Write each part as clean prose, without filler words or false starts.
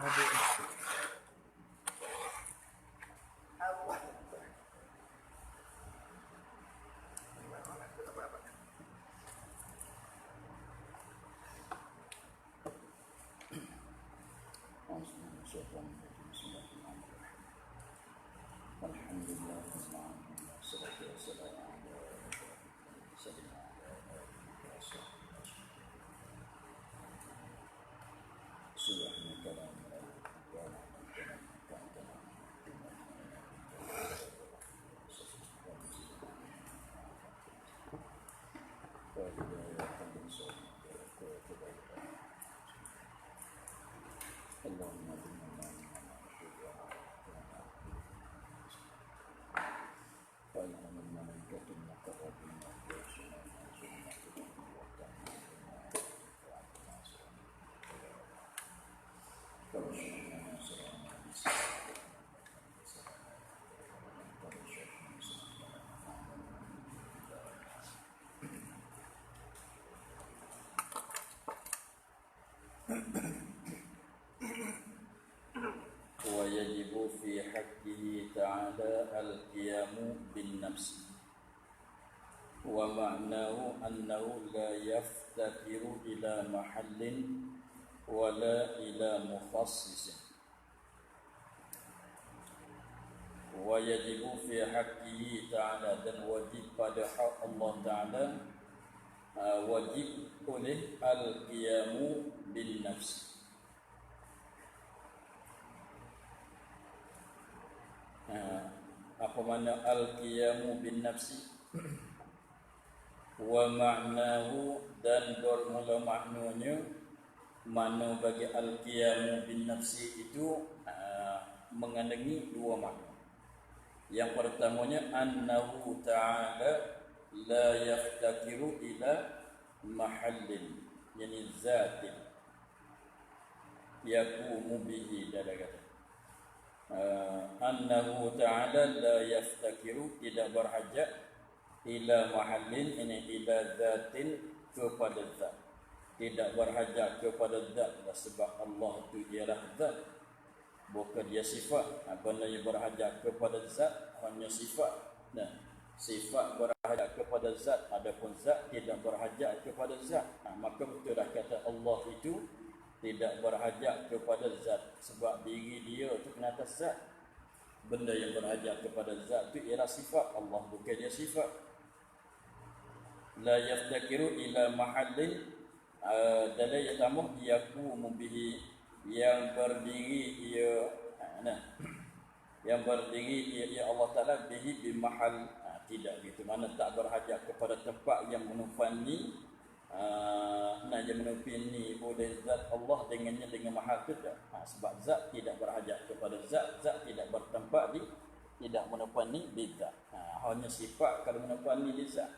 Alhamdulillah, wassalatu wassalamu ala sayyidina ويجب في حقه تعالى القيام بالنفس ومعناه أنه لا يفتقر إلى محل ولا إلى مخصص ويجب في حقه تعالى dan wajib pada hak Allah Ta'ala wajib oleh al-qiyamu bin nafs. Apa makna al-qiyamu bin nafsi? Wa ma'nahu dan bermula maknanya, makna bagi al-qiyamu bin nafsi itu mengandungi dua makna. Yang pertamanya annahu ta'ala la yaftakiru ila mahallin, yani zatin yaqumu bihi, dia kata annahu ta'ala la yaftakiru, tidak berhajat ila mahallin, ini ila zatin, kepada zat, tidak berhajat kepada zat sebab Allah itu ialah zat, bukan dia sifat. Benda yang berhajat kepada zat hanya sifat. Nah, sifat berhajat kepada zat, adapun zat tidak berhajat kepada zat. Maka betul dah kata Allah itu tidak berhajat kepada zat, sebab diri dia itu kena atas zat. Benda yang berhajat kepada zat itu ialah sifat. Allah bukan dia sifat. La yaftakiru ila mahallin, dalil yang tambah yaqumu bihi, yang berdiri ia, yang berdiri ia Allah Ta'ala bihi bimahal, tidak gitu, mana tak berhajat kepada tempat yang menufani, yang menufani oleh zat Allah dengannya dengan mahal tidak. Sebab zat tidak berhajat kepada zat, zat tidak bertempat di, tidak menufani di zat, hanya sifat kalau menufani di zat.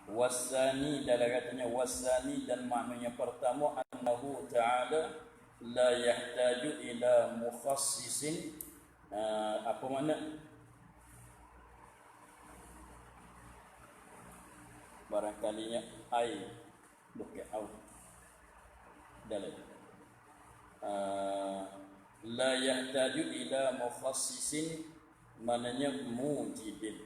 Wasani, dalam katanya wasani, dan maknanya pertama annahu ta'ala la yahtaju ila mukhassisin. Apa makna? Barangkalinya ai bukan au dalam la yahtaju ila mukhassisin, maknanya mujibin,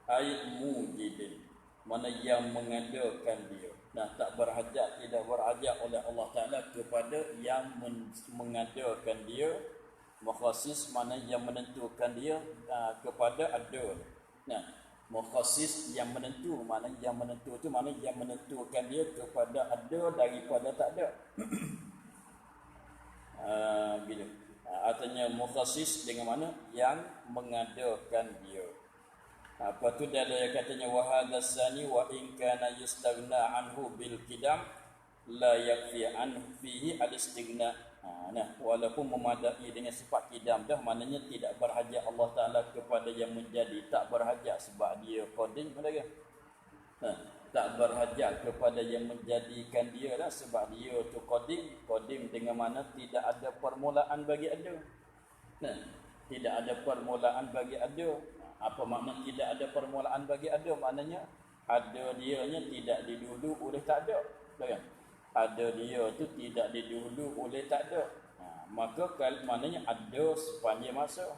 ai mujibin, mana yang mengadakan dia. Nah, tak berhajat, tidak berhajat oleh Allah Ta'ala kepada yang mengadakan dia. Mukhassis mana yang menentukan dia kepada ada. Nah, mukhassis yang menentu, mana yang menentu itu mana yang menentukan dia kepada ada daripada tak ada. Gitu. Artinya mukhassis dengan mana yang mengadakan dia. Apa tu dia ada katanya wa hadzani wa in kana yastaghna anhu bil qidam la yakfi an fihi al istighna. Walaupun memadai dengan sifat qidam dah, maknanya tidak berhajat Allah Taala kepada yang menjadi, tak berhajat sebab dia qadim saudara. Tak berhajat kepada yang menjadikan dia lah sebab dia tu qadim. Qadim dengan mana tidak ada permulaan bagi ada. Tidak ada permulaan bagi ada. Apa makna tidak ada permulaan bagi ada? Maknanya ada dianya tidak didulu oleh tak ada, kan? Ada dia tu tidak didulu oleh tak ada. Maka maknanya ada sepanjang masa.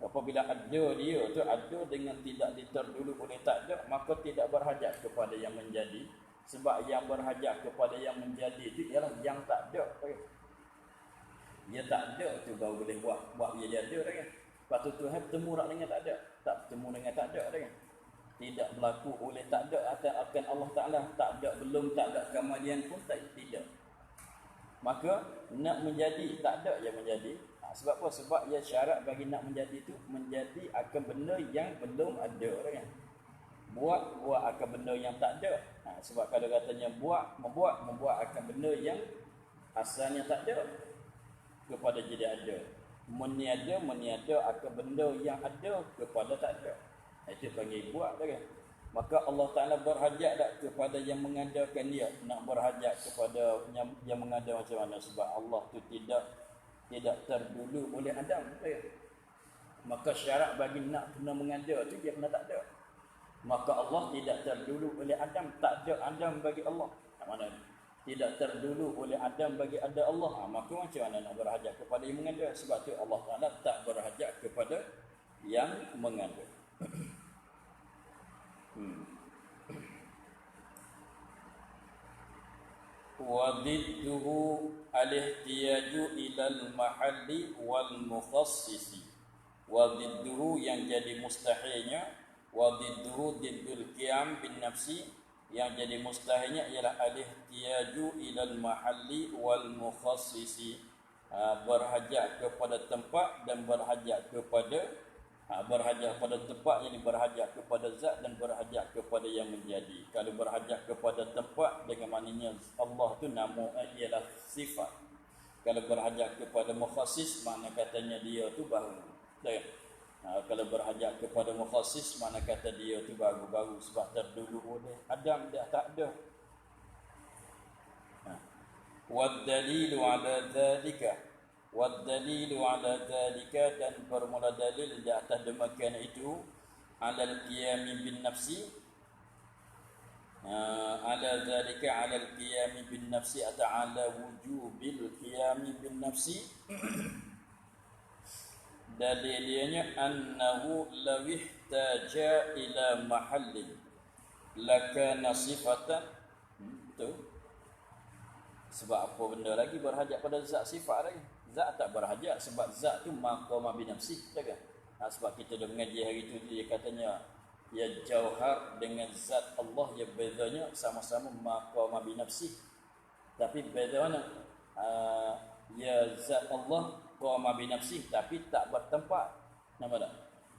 Apabila ada dia tu ada dengan tidak diterdulu oleh tak ada, maka tidak berhajat kepada yang menjadi. Sebab yang berhajat kepada yang menjadi itu ialah yang tak ada. Dia tak ada tu baru boleh buat dia ada kan. Lepas tu Tuhan bertemu dengan tak ada. Tak bertemu dengan tak ada kan. Tidak berlaku oleh tak ada akan Allah Ta'ala. Tak ada, belum tak ada kemudian pun tidak. Maka nak menjadi, tak ada yang menjadi. Sebab apa? Sebab ia syarat bagi nak menjadi itu, menjadi akan benda yang belum ada kan. Buat akan benda yang tak ada. Sebab kalau katanya membuat akan benda yang asalnya tak ada kepada jadi ada. Meniada akan benda yang ada kepada tak ada. Itu panggil buat kan. Maka Allah Ta'ala berhajat tak kepada yang mengadakan dia. Nak berhajat kepada yang mengada macam mana. Sebab Allah tu tidak terdulu oleh Adam. Maka syarat bagi nak kena mengada tu dia kena tak ada. Maka Allah tidak terdulu oleh Adam. Tak ada Adam bagi Allah. Mana tidak terdulu oleh Adam bagi ada Allah. Maka macam mana nak berhajat kepada yang mengada. Sebab tu Allah Ta'ala tak berhajat kepada yang mengada. وَضِدُّهُ الِاحْتِيَاجُ إِلَى الْمَحَلِّ وَالْمُخَصِّصِ. وَضِدُّهُ yang jadi mustahilnya, وَضِدُّهُ ضِدُّ الْقِيَامِ بِالنَّفْسِ, yang jadi mustahilnya ialah al-ihtiyaju ilal mahalli wal mukhassisi, berhajat kepada tempat dan berhajat kepada tempat, yang berhajat kepada zat dan berhajat kepada yang menjadi. Kalau berhajat kepada tempat dengan maknanya Allah tu nama ialah sifat. Kalau berhajat kepada mukhassis makna katanya dia tu baru. Kalau berhajat kepada mukhassis makna kata dia tu baru sebab terdulu oleh Adam dah tak ada. Wad dalilu ala dzalika, dan bermula dalil di atas demikian itu alal qiyami bin nafsi, ala dzalika alal qiyami bin nafsi atau ala wujubil qiyami bin nafsi. Dalilnya annahu law ihtaja ila mahallin lakana sifatan. Sebab apa benda lagi berhajat pada zat sifat lagi? Zat tak berhajat sebab zat tu maqama bi nafsi, kan? Sebab kita dah mengaji hari tu dia katanya ya jauhar dengan zat Allah ya bezanya sama-sama maqama bi nafsi. Tapi beza mana? Ya zat Allah qama bi nafsi tapi tak bertempat. Nampak tak?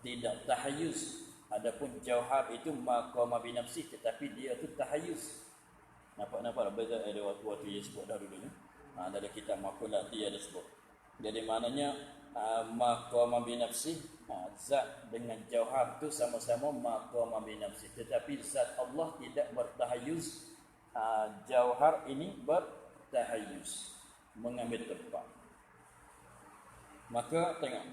Tidak tahayyuz. Adapun jauhar itu maqama bi nafsi tetapi dia tu tahayyuz. Nampak beza ada waktu dia sebut dah dulu ni. Dalam kitab Maqulati ada sebut. Jadi maknanya maqama bi nafsi, zat dengan jauhar tu sama-sama maqama bi nafsi tetapi zat Allah tidak bertahayyuz. Jauhar ini bertahayyuz, mengambil tempat. Maka tengok.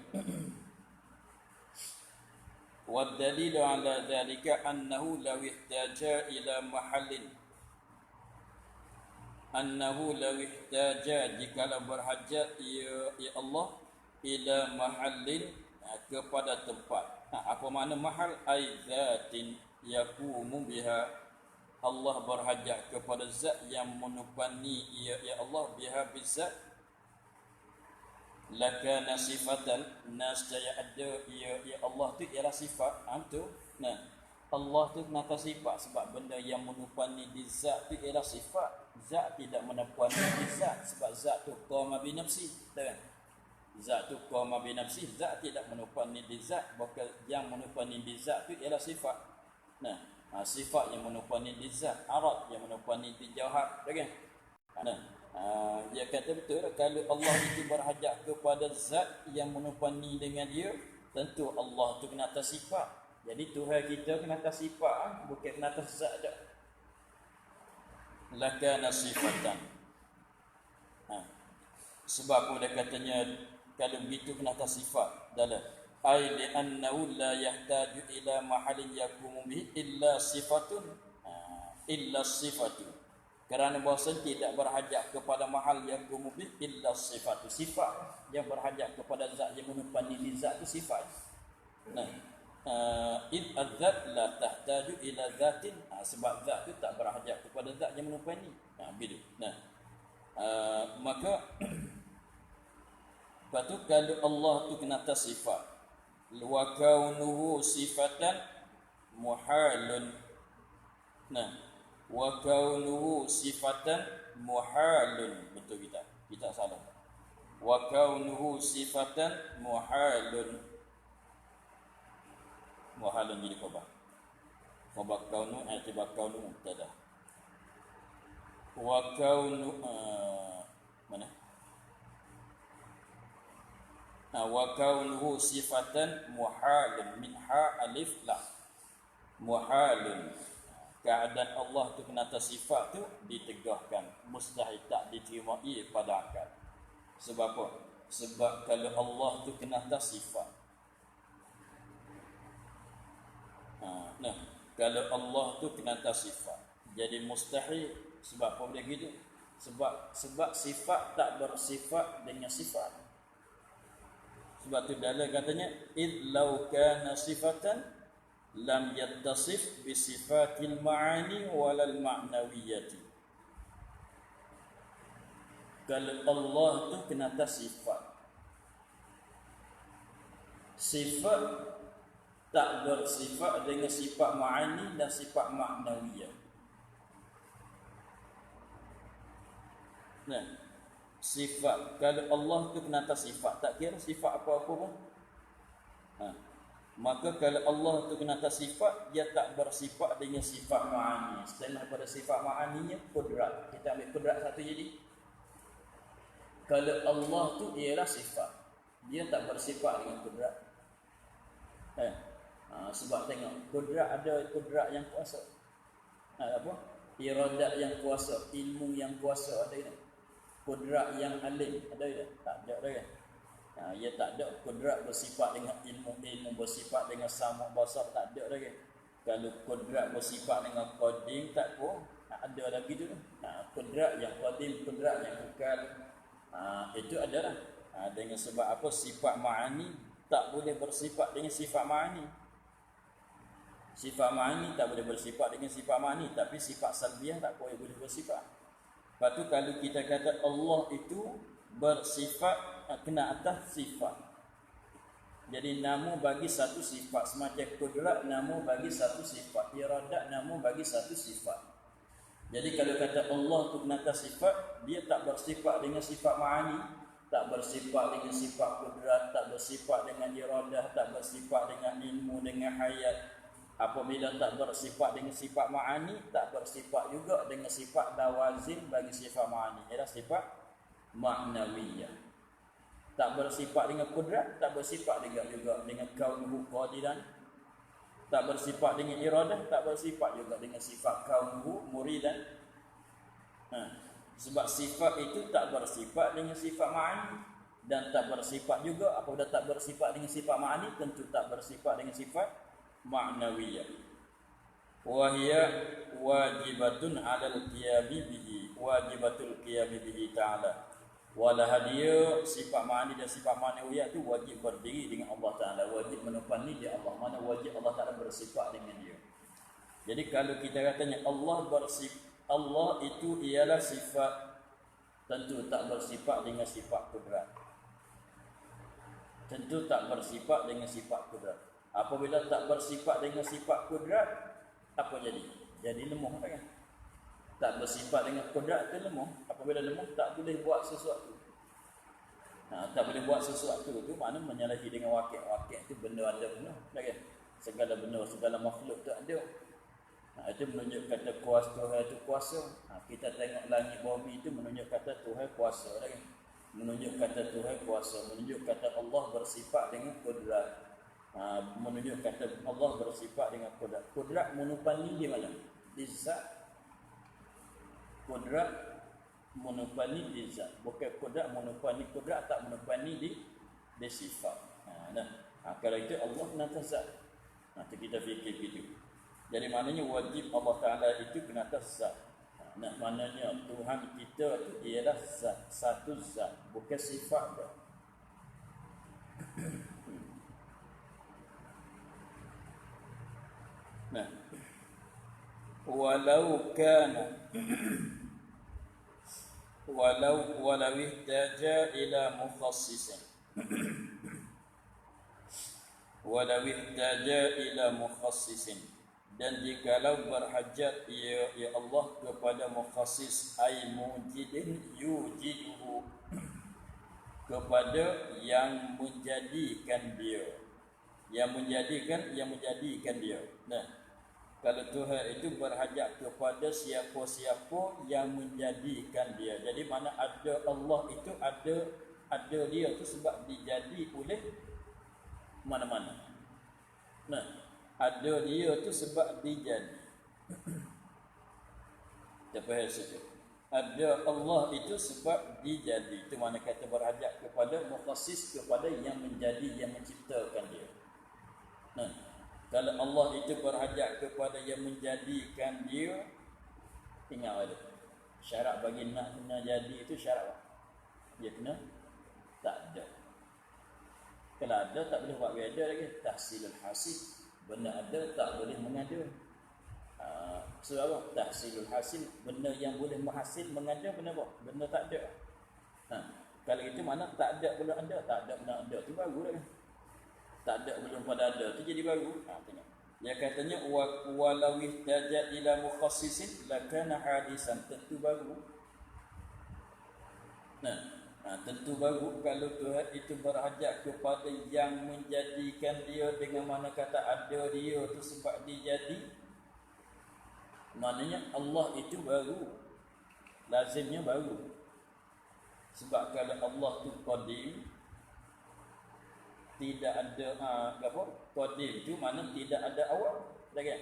Wa dalilu ala dhalika annahu law ihtaja ila mahallin, annahu law ihtaja, jikalau berhajat ya Allah ila mahallin, kepada tempat. Apa makna mahal? Ai zatin yaqumu biha, Allah berhajat kepada zat yang menupani ya Allah biha bizat. Lakana sifatan, nasjaya ada ya Allah tu ialah sifat. Allah tu nata sifat sebab benda yang menupani di zat tu ialah sifat. Zat tidak menupani di zat sebab zat tu qama bi nafsi, kan? Zat tu qama bi nafsi, zat tidak menupani di zat, bahkan yang menupani di zat tu ialah sifat. Sifat yang menupani di zat, arad yang menupani di jauhar, kan? Dia kata betul kalau Allah itu berhajat kepada zat yang menupani dengan dia, tentu Allah tu kena atas sifat. Jadi Tuhan kita kena atas sifat, bukan kena atas zat dah. Lakana sifatan. Sebab dia katanya kalau begitu kena atas sifat dalam ai li annahu la yahtaju ila mahallin yaqumu bihi illa sifatun, illa sifatun. Kerana bahasa tidak berhajat kepada mahal yang kumubih illa sifat. Sifat yang berhajat kepada zat yang menupani di zat itu sifat. Nah, id adzat la tahtaju ila zatin. Sebab zat itu tak berhajat kepada zat yang menupani. Bila. Nah, maka lepas tu kalau Allah tu kena atas sifat, wa kaunuhu sifatan muhalun. Nah, wa kaunuhu sifatan muhalun. Betul kita salah. Wa kaunuhu sifatan muhalun. Muhalun jadi khabar. Khabar kaunu i'tibar kaunu mubtada. Wa kaunu mana? Wa kaunuhu sifatan muhalun min ha alif lam. Muhalun. Keadaan Allah tu kena atas sifat tu ditegahkan, mustahil tak diterima pada akal. Sebab apa? Sebab kalau Allah tu kena atas sifat. Nah, kalau Allah tu kena atas sifat, jadi mustahil. Sebab apa boleh gitu? Sebab sifat tak bersifat dengan sifat. Sebab tu dalam katanya id law kana sifatan lam yattasif bi sifatil ma'ani walal ma'nawiyati. Kalau Allah tu kena atas sifat, sifat tak bersifat dengan sifat ma'ani dan sifat ma'nawiyah. Nah, sifat kalau Allah tu kena atas sifat, tak kira sifat apa-apa pun. Maka kalau Allah tu kena atas sifat, dia tak bersifat dengan sifat ma'ani. Selain daripada sifat ma'aninya, kudrat. Kita ambil kudrat satu jadi. Kalau Allah tu ialah sifat, dia tak bersifat dengan kudrat. Sebab tengok, kudrat ada kudrat yang kuasa. Apa? Iradat yang kuasa, ilmu yang kuasa ada ini. Kudrat yang alim ada tak? Tak ada kan? Ia tak ada kudrat bersifat dengan ilmu bersifat dengan sama basar, tak ada lagi. Kalau kudrat bersifat dengan qadim tak pun ada lagi tu. Kudrat yang qadim, kudrat yang kekal, itu adalah dengan sebab apa sifat ma'ani tak boleh bersifat dengan sifat ma'ani. Sifat ma'ani tak boleh bersifat dengan sifat ma'ani, tapi sifat salbiah tak boleh bersifat. Lepas tu kalau kita kata Allah itu bersifat kena atas sifat, jadi nama bagi satu sifat, semacam kudrat nama bagi satu sifat, iradat nama bagi satu sifat. Jadi kalau kata Allah tu kena atas sifat, dia tak bersifat dengan sifat ma'ani, tak bersifat dengan sifat kudrat, tak bersifat dengan iradah, tak bersifat dengan ilmu, dengan hayat. Apabila tak bersifat dengan sifat ma'ani, tak bersifat juga dengan sifat lawazim bagi sifat ma'ani, ialah sifat ma'nawiyah. Tak bersifat dengan kudrat, tak bersifat juga dengan kaunuhu qadiran, tak bersifat dengan iradah, tak bersifat juga dengan sifat kaunuhu muridan. Sebab sifat itu tak bersifat dengan sifat ma'ani, dan tak bersifat juga apabila tak bersifat dengan sifat ma'ani, tentu tak bersifat dengan sifat ma'nawiyah. Wa hiya wajibatun 'alal qiyami bihi, wajibatul qiyami bihi ta'ala. Walah dia sifat ma'ani dan sifat ma'nawiyah itu wajib berdiri dengan Allah Ta'ala, wajib menepani dia Allah. Mana wajib Allah Ta'ala bersifat dengan dia. Jadi kalau kita katanya Allah itu ialah sifat, tentu tak bersifat dengan sifat kudrat, tentu tak bersifat dengan sifat kudrat. Apabila tak bersifat dengan sifat kudrat, apa jadi? Jadi lemah kan? Tak bersifat dengan kudrat itu lemah. Apabila lemah, tak boleh buat sesuatu. Tak boleh buat sesuatu itu makna menyalahi dengan wakil. Wakil itu benda ada benar, kan? Segala benda, segala makhluk itu ada. Itu menunjuk kata kuasa Tuhan itu kuasa. Kita tengok langit bumi itu menunjuk kata Tuhan kuasa, kan? Menunjuk kata Tuhan kuasa, menunjuk kata Allah bersifat dengan kudrat. Menunjuk kata Allah bersifat dengan kudrat. Kudrat menupani di mana? Di zat. Kudrat menupani di zat, bukan kudrat menupani kudrat, tak menupani di sifat. Kalau itu Allah kena atas zat. Nanti kita fikir begitu. Jadi maknanya wajib Allah Ta'ala itu kena atas zat. Nah, maknanya Tuhan kita tu ialah zat, satu zat, bukan sifat dah. Nah, walau ihtaja ila mukhassisin walau ihtaja ila mukhassisin, dan jikalau berhajat ya Allah kepada mukhassis, ay mujidin yujiduhu, kepada yang menjadikan dia, yang menjadikan dia. Nah, kalau Tuhan itu berhajat kepada siapa-siapa yang menjadikan dia. Jadi mana ada Allah itu ada dia tu sebab dijadi oleh mana-mana. Nah, ada dia tu sebab dijadi. Kita faham situ. Ada Allah itu sebab dijadi. Itu mana kata berhajat kepada mukhassis, kepada yang menjadi, yang menciptakan dia. Nah, kalau Allah itu berhajat kepada yang menjadikan dia, ingat ada syarat bagi nak kena jadi itu syarat apa? Dia kena tak ada. Kalau ada tak boleh buat beza lagi. Tahsilul hasil, benda ada tak boleh mengada. Sebab apa? Tahsilul hasil, benda yang boleh menghasil mengada, benda apa? Benda tak ada. Kalau itu mana tak ada belum ada, tak ada belum ada tu baru dah. Tak ada belum pada ada tu jadi baru. Tengok. Dia katanya walau ihtaja ila mukhassisin lakana hadisan, tentu baru. Tentu baru kalau Tuhan itu berhajat kepada yang menjadikan dia, dengan mana kata ada dia tu sebab dijadi. Maknanya Allah itu baru, lazimnya baru. Sebab kalau Allah tu qadim, tidak ada qadim tu mana tidak ada awal, kan?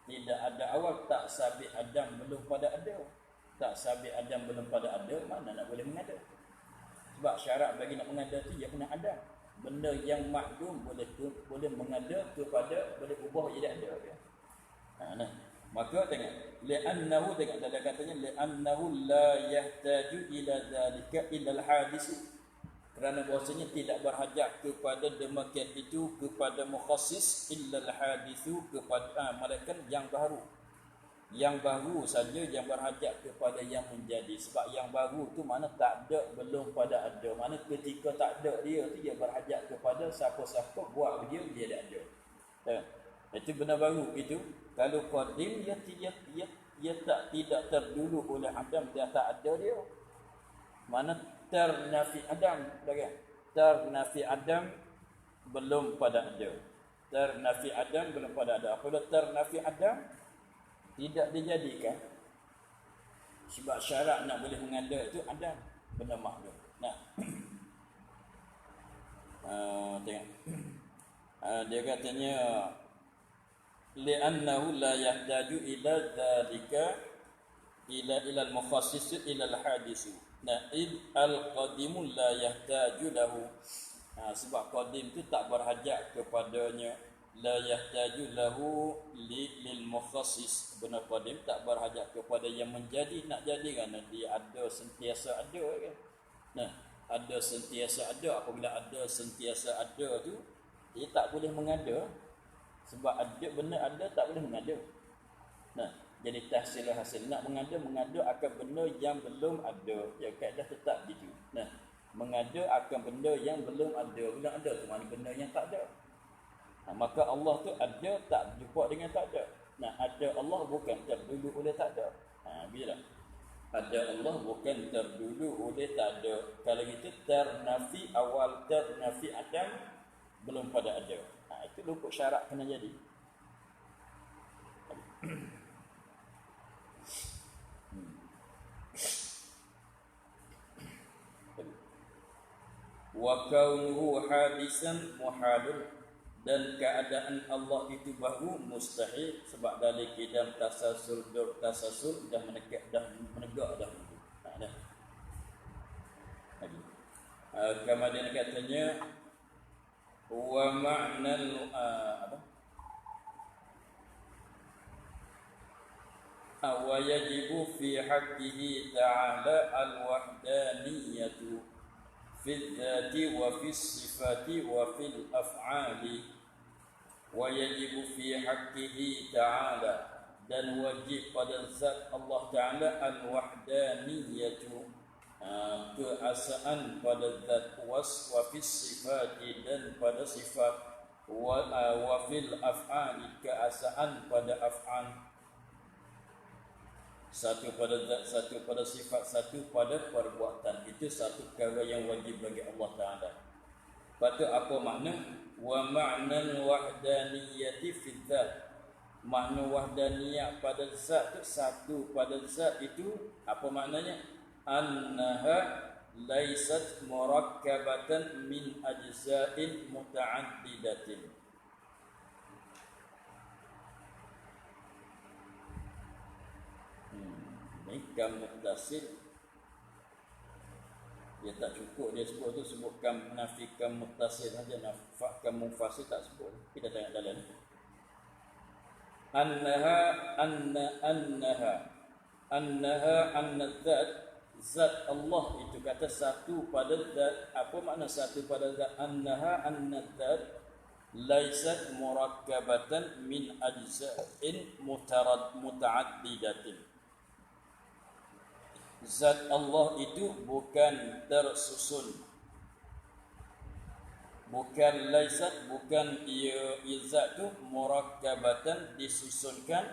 Tidak ada awal, tak sabit Adam belum pada ada. Tak sabit Adam belum pada ada, mana nak boleh mengada? Sebab syarat bagi nak mengada tu dia kena ada. Benda yang makdum boleh mengada kepada, boleh ubah jadi ada dia. Maka tengok, li'annahu, tengok dalam katanya li'annahu la yahtaju ila zalika illa al-hadis, kerana bahasanya tidak berhajat kepada demikian itu, kepada mukhassis, illa al-hadisu, kepada malaikat yang baru. Yang baru saja yang berhajat kepada yang menjadi. Sebab yang baru tu mana tak ada belum pada ada. Mana ketika tak ada dia tu dia berhajat kepada siapa-siapa buat dia dah ada. Itu benar baru itu. Kalau qadim dia tidak terdulu oleh Adam, dia tak ada dia. Mana ternafi Adam, kan? Ternafi Adam belum pada ada. Ternafi Adam belum pada ada. Apabila ternafi Adam tidak dijadikan, sebab syarat nak boleh mengada itu Adam, benda makhluk. Tengok. Dia katanya li'annahu la yahtaju ila dzalika ila al-mukhassis ila al-hadis. Id al-qadimu la yahtaju lahu. Sebab qadim itu tak berhajat kepadanya. La yahtaju lahu lil mukhassis. Benar qadim tak berhajat kepada yang menjadi, nak jadi kan dia ada sentiasa ada kan. Ada sentiasa ada. Apabila ada sentiasa ada tu, dia tak boleh mengada. Sebab ada benda ada tak boleh mengada. Jadi tahsil hasil, nak mengada akan benda yang belum ada. Ya kaedah tetap gitu. Mengada akan benda yang belum ada. Belum ada tu mana benda yang tak ada. Maka Allah tu ada tak berjumpa dengan tak ada. Ada Allah bukan terdulu oleh tak ada. Bila ada Allah bukan terdulu oleh tak ada. Kalau itu ternafi awal, ternafi Adam belum pada ada. Itu luput syarat kena jadi. Wa kaunuhu hadisan muhalun, dan keadaan Allah itu baru mustahil, sebab dari kidam tasasul dah menegak dah. Kemudian katanya wa ma'nal wa yajibu fi haqqihi ta'ala al-wahdaniyatu fi dzati wa fi sifati wa fil af'ali. Wa yajibu fi haqqihi ta'ala, dan wajib pada zat Allah Ta'ala al-wahdaniyatu, keasaan pada zat, wa fi sifati, dan pada sifat, wa fil af'ali, keasaan pada af'al. Satu pada zat, satu pada sifat, satu pada perbuatan. Itu satu perkara yang wajib bagi Allah Ta'ala. Lepas tu apa makna? Wa ma'nal wahdaniyati fi dzat. Makna wahdaniyah pada zat tu, satu pada zat itu apa maknanya? Annaha laysat murakkabatan min ajza'in muta'addidatin. Kam muttasil, dia tak cukup dia sebut tu, sebutkan nafikan muttasil saja, nafikan munfasil tak sebut. Kita tengok dalam anna zat Allah itu, kata satu pada zat. Apa makna satu pada zat? Anna zat laysat murakkabatan min ajza'in muta'addidatin. Zat Allah itu bukan tersusun, bukan laisat, bukan ia zat tu murakkabatan, disusunkan,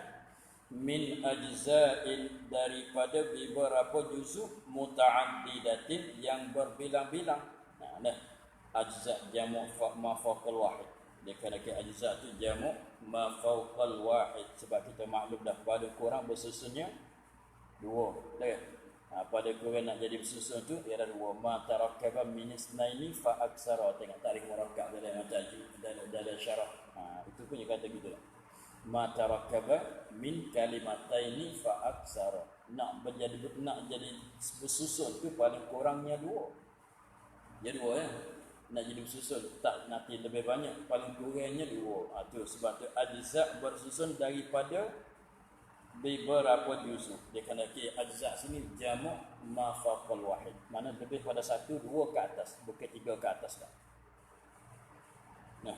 min ajza'in, daripada beberapa juzuk, muta'addidatin, yang berbilang-bilang. Nah, ajza' jamu' ma fawqal wahid. Dia kena ke ajza' tu jamu' ma fawqal wahid, sebab kita maklum dah pada kurang bersusunnya dua, kan? Pada kurang nak jadi bersusun tu ia ada dua. Ma tarakkaba min isnaini fa aksara. Tengok tarikh murakkab dalam dalam syarah. Itu pun dia kata gitulah. Ma tarakkaba min kalimataini fa aksara. Nak jadi bersusun tu paling kurangnya dua. Jadi dua ya. Nak jadi bersusun tak nanti lebih banyak, paling kurangnya dua. Tu sebab tu ajza' bersusun daripada beberapa juzuk. Dia kena ke ajza' sini jamu' ma fawqal wahid. Mana lebih pada satu, dua ke atas, bukan tiga ke atas dah. Nah,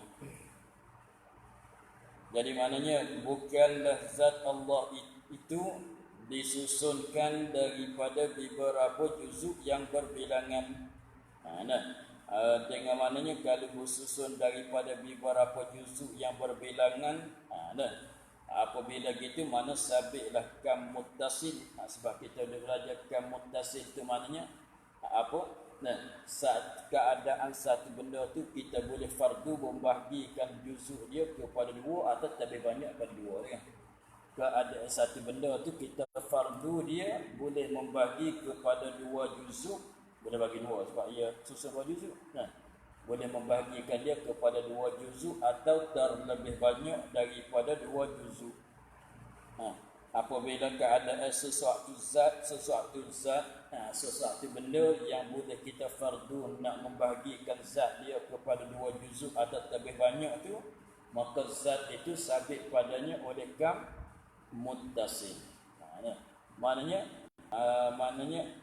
jadi maknanya bukanlah zat Allah itu disusunkan daripada beberapa juzuk yang berbilangan. Dengan maknanya kalau bersusun daripada beberapa juzuk yang berbilangan, apabila gitu mana sabitlah kam muttasil. Sebab kita dah belajar kam muttasil tu maknanya apa? Saat keadaan satu benda tu kita boleh fardu membahagikan juzuk dia kepada dua atau lebih banyak pada dua, kan? Keadaan satu benda tu kita fardu dia boleh membagi kepada dua juzuk, boleh bagi dua sebab ia susun dua juzuk. Boleh membahagikan dia kepada dua juzuk atau terlebih banyak daripada dua juzuk. Apabila keadaan sesuatu benda yang boleh kita fardu nak membahagikan zat dia kepada dua juzuk atau lebih banyak tu, maka zat itu sabit padanya oleh kam muttasil. Maknanya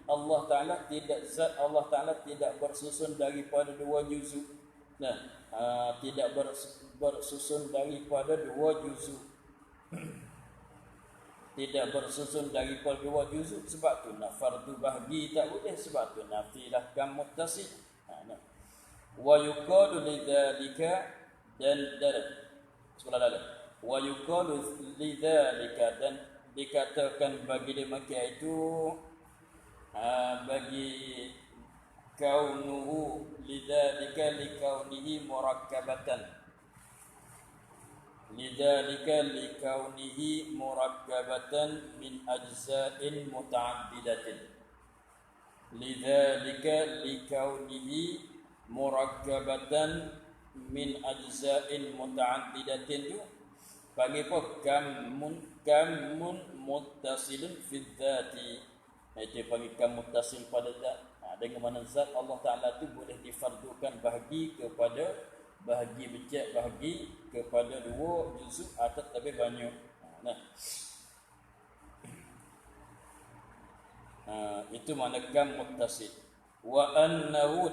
Allah Ta'ala tidak, zat Allah Ta'ala tidak bersusun daripada dua juzuk. Tidak bersusun daripada dua juzuk. Tidak bersusun daripada dua juzuk. Sebab tu nak fardu bahagi tak boleh. Sebab tu nafilah kam muttasil. Wa yuqalu lidzalika, dan sebelah dalam. Wa yuqalu lidzalika, dan dikatakan bagi demikian itu, bagi kaunuhu lidzalika likaunihi murakkabatan, lidzalika likaunihi murakkabatan min ajza'in muta'addidatin, lidzalika likaunihi murakkabatan min ajza'in muta'addidatin tu bagi apa? Kamun muttasilun fi dzati. Itu panggil kam muttasil pada zat. Dengan mana zat Allah Ta'ala tu boleh difardukan bahagi kepada bahagi becek, bahagi kepada dua juzuk atau lebih banyak. Itu mana kam muttasil. Wa annahu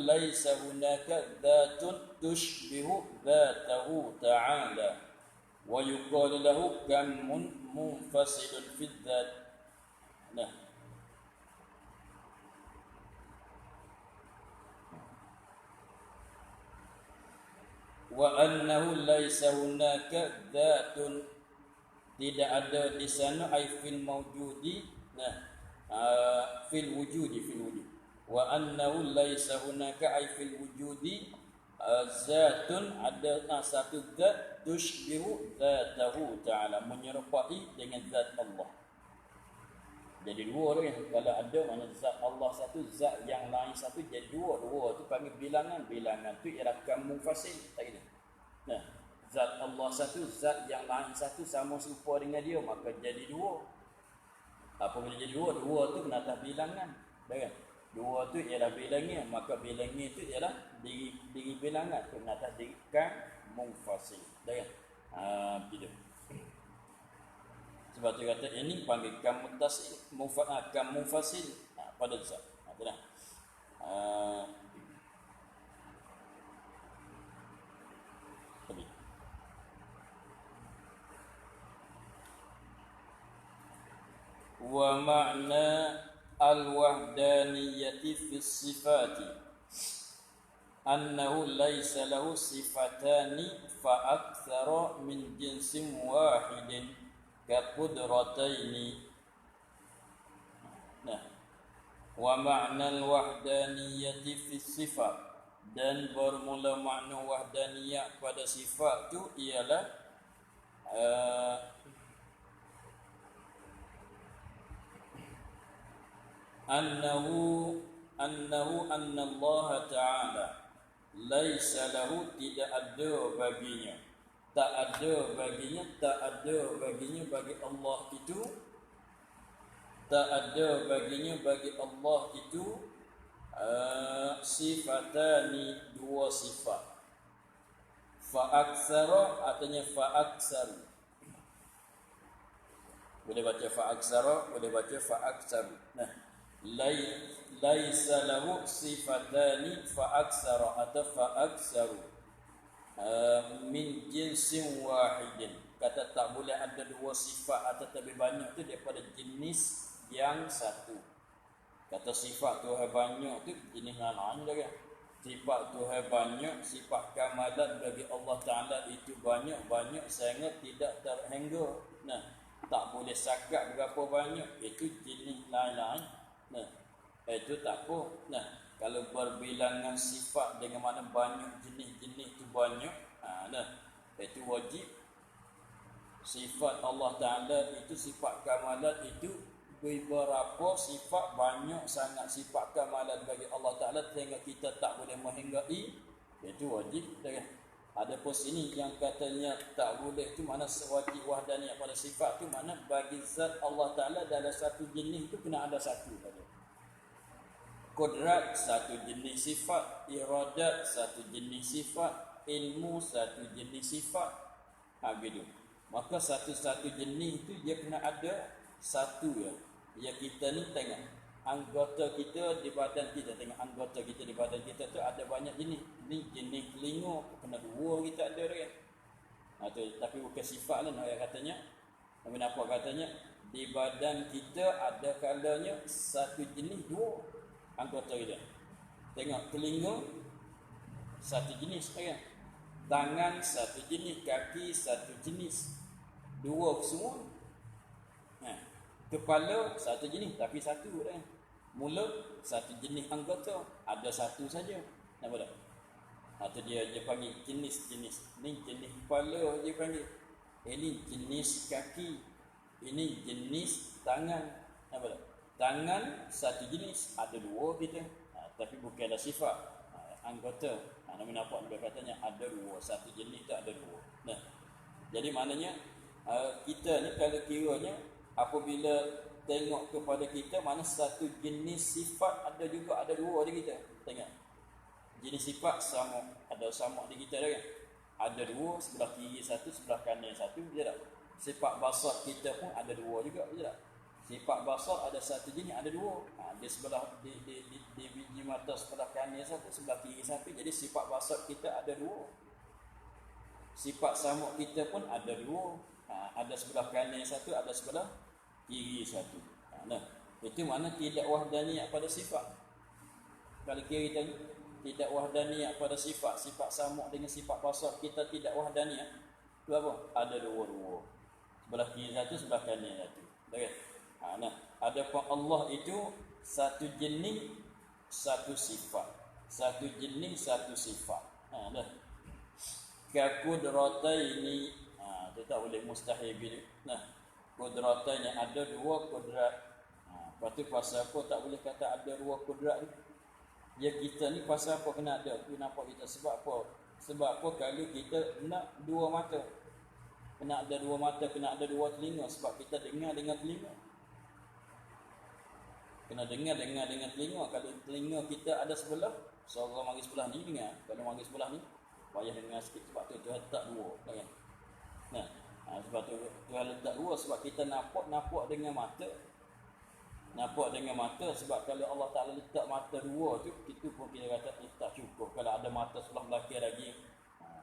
laisa hunaka dzatun tushbihu dzatahu ta'ala wa yuqalu lahu kam munfasilun fi dzat. Nah, wa annahu laisa hunaka dzatun, tidak ada di sana ai fil mawjudi. Nah, fil wujudi wa annahu laisa hunaka ay fil wujudi zatun, ada satu zat tushbihu zatahu ta'ala, menyerupai dengan zat Allah. Jadi dua tu kan, kalau ada mana zat Allah satu, zat yang lain satu, jadi dua tu panggil bilangan tu ialah kam munfasil, tak gitu. Nah, zat Allah satu, zat yang lain satu sama serupa dengan dia, maka jadi dua. Apabila jadi dua tu kena atas bilangan, kan? Dua tu ialah bilangnya, maka bilangnya itu ialah diri bilangan, kena atas diri kan munfasil, kan? Begitu. Sebab tu kata ini panggil kam muttasil, kam munfasil pada zat. Betul. Wa ma'na al-wahdaniyati fi sifati annahu laysa lahu sifatani fa aktsara min jinsin wahidin ka qudrataini. Nah, wa ma'na al-wahdaniyati fi sifat, dan bermula makna wahdaniyah pada sifat tu ialah annahu anna Allah Ta'ala laisa lahu, tidak ada baginya bagi Allah itu, tak ada baginya bagi Allah itu sifatani, dua sifat. Fa aksara artinya fa aksaru, boleh baca fa aksara, boleh baca fa aksaru. Nah, laisa lahu sifatani fa aksara atau fa aksaru min jinsin wahidin. Kata tak boleh ada dua sifat atau lebih banyak tu daripada jenis yang satu. Kata sifat Tuhan banyak tu jenis lain dah kan. Sifat Tuhan banyak, sifat kamalat bagi Allah Ta'ala itu banyak sangat tidak terhingga. Nah, tak boleh sakat berapa banyak, itu jenis lain-lain. Nah, itu tak apa. Nah, kalau berbilangan sifat dengan mana banyak jenis-jenis tu banyak, nah, itu wajib. Sifat Allah Ta'ala itu, sifat kamalat itu beberapa sifat, banyak sangat sifat kamalat bagi Allah Ta'ala sehingga kita tak boleh menghinggai, itu wajib. Ada pun sini yang katanya tak boleh tu mana wajib wahdaniyah pada sifat tu, mana bagi zat Allah Ta'ala dalam satu jenis tu kena ada satu saja. Qudrat satu jenis sifat, iradat satu jenis sifat, ilmu satu jenis sifat. Begitu. Maka satu-satu jenis tu dia kena ada satu ya. Ya kita ni tengok anggota kita di badan kita, tengok anggota kita di badan kita tu ada banyak jenis. Ni jenis telinga kena dua kita ada kan. Tapi bukan sifat lah orang katanya. Kenapa katanya di badan kita ada kalanya satu jenis dua anggota kita. Tengok telinga satu jenis kan. Tangan satu jenis, kaki satu jenis. Dua semua. Kepala satu jenis tapi satu kan. Mulut satu jenis anggota, ada satu saja. Nampak tak? Atau dia panggil jenis-jenis. Ni jenis kepala dia panggil. Ini jenis kaki. Ini jenis tangan. Nampak tak? Tangan satu jenis, ada dua kita. Tapi bukanlah sifat anggota. Nampak dia katanya ada dua, satu jenis tak ada dua. Nah, jadi maknanya kita ni kalau kiranya apabila tengok kepada kita, mana satu jenis sifat ada juga ada dua di kita. Tengok. Jenis sifat sama, ada sama di kita dah kan. Ada dua, sebelah kiri satu, sebelah kanan satu, betul tak? Sifat basar kita pun ada dua juga, betul tak? Sifat basar ada satu jenis, ada dua. Di sebelah di biji mata sebelah kanan satu, sebelah kiri satu. Jadi sifat basar kita ada dua. Sifat samuk kita pun ada dua. Ada sebelah kanan satu, ada sebelah kiri satu. Nah, itu mana tidak wahdaniyah pada sifat. Kalau kiri tadi tidak wahdaniyah pada sifat, sifat samuk dengan sifat basar kita tidak wahdaniyah. Itu apa? Ada dua-dua. Sebelah kiri satu, sebelah kanan satu. Okey. Nah, adapun Allah itu satu jenis satu sifat. Satu jenis satu sifat. Dah. Kaqudrataini. Dia tak boleh mustahil bila. Nah, qudrataini ada dua kudrat. Lepas tu pasal apa tak boleh kata ada dua kudrat ni? Ya kita ni pasal apa kena ada? Kenapa kita? Sebab apa? Sebab apa kalau kita nak dua mata? Kena ada dua mata, kena ada dua telinga. Sebab kita dengar dengan telinga. Kena dengar dengan telinga. Kalau telinga kita ada sebelah, suara mari sebelah ni dengar. Kalau mari sebelah ni, payah dengar sikit. Sebab tu Tuhan letak dua. Kan? Nah, sebab tu Tuhan letak dua. Sebab kita nampak dengan mata. Nampak dengan mata. Sebab kalau Allah Ta'ala letak mata dua tu, itu pun kita kata tak cukup. Kalau ada mata sebelah belakang lagi,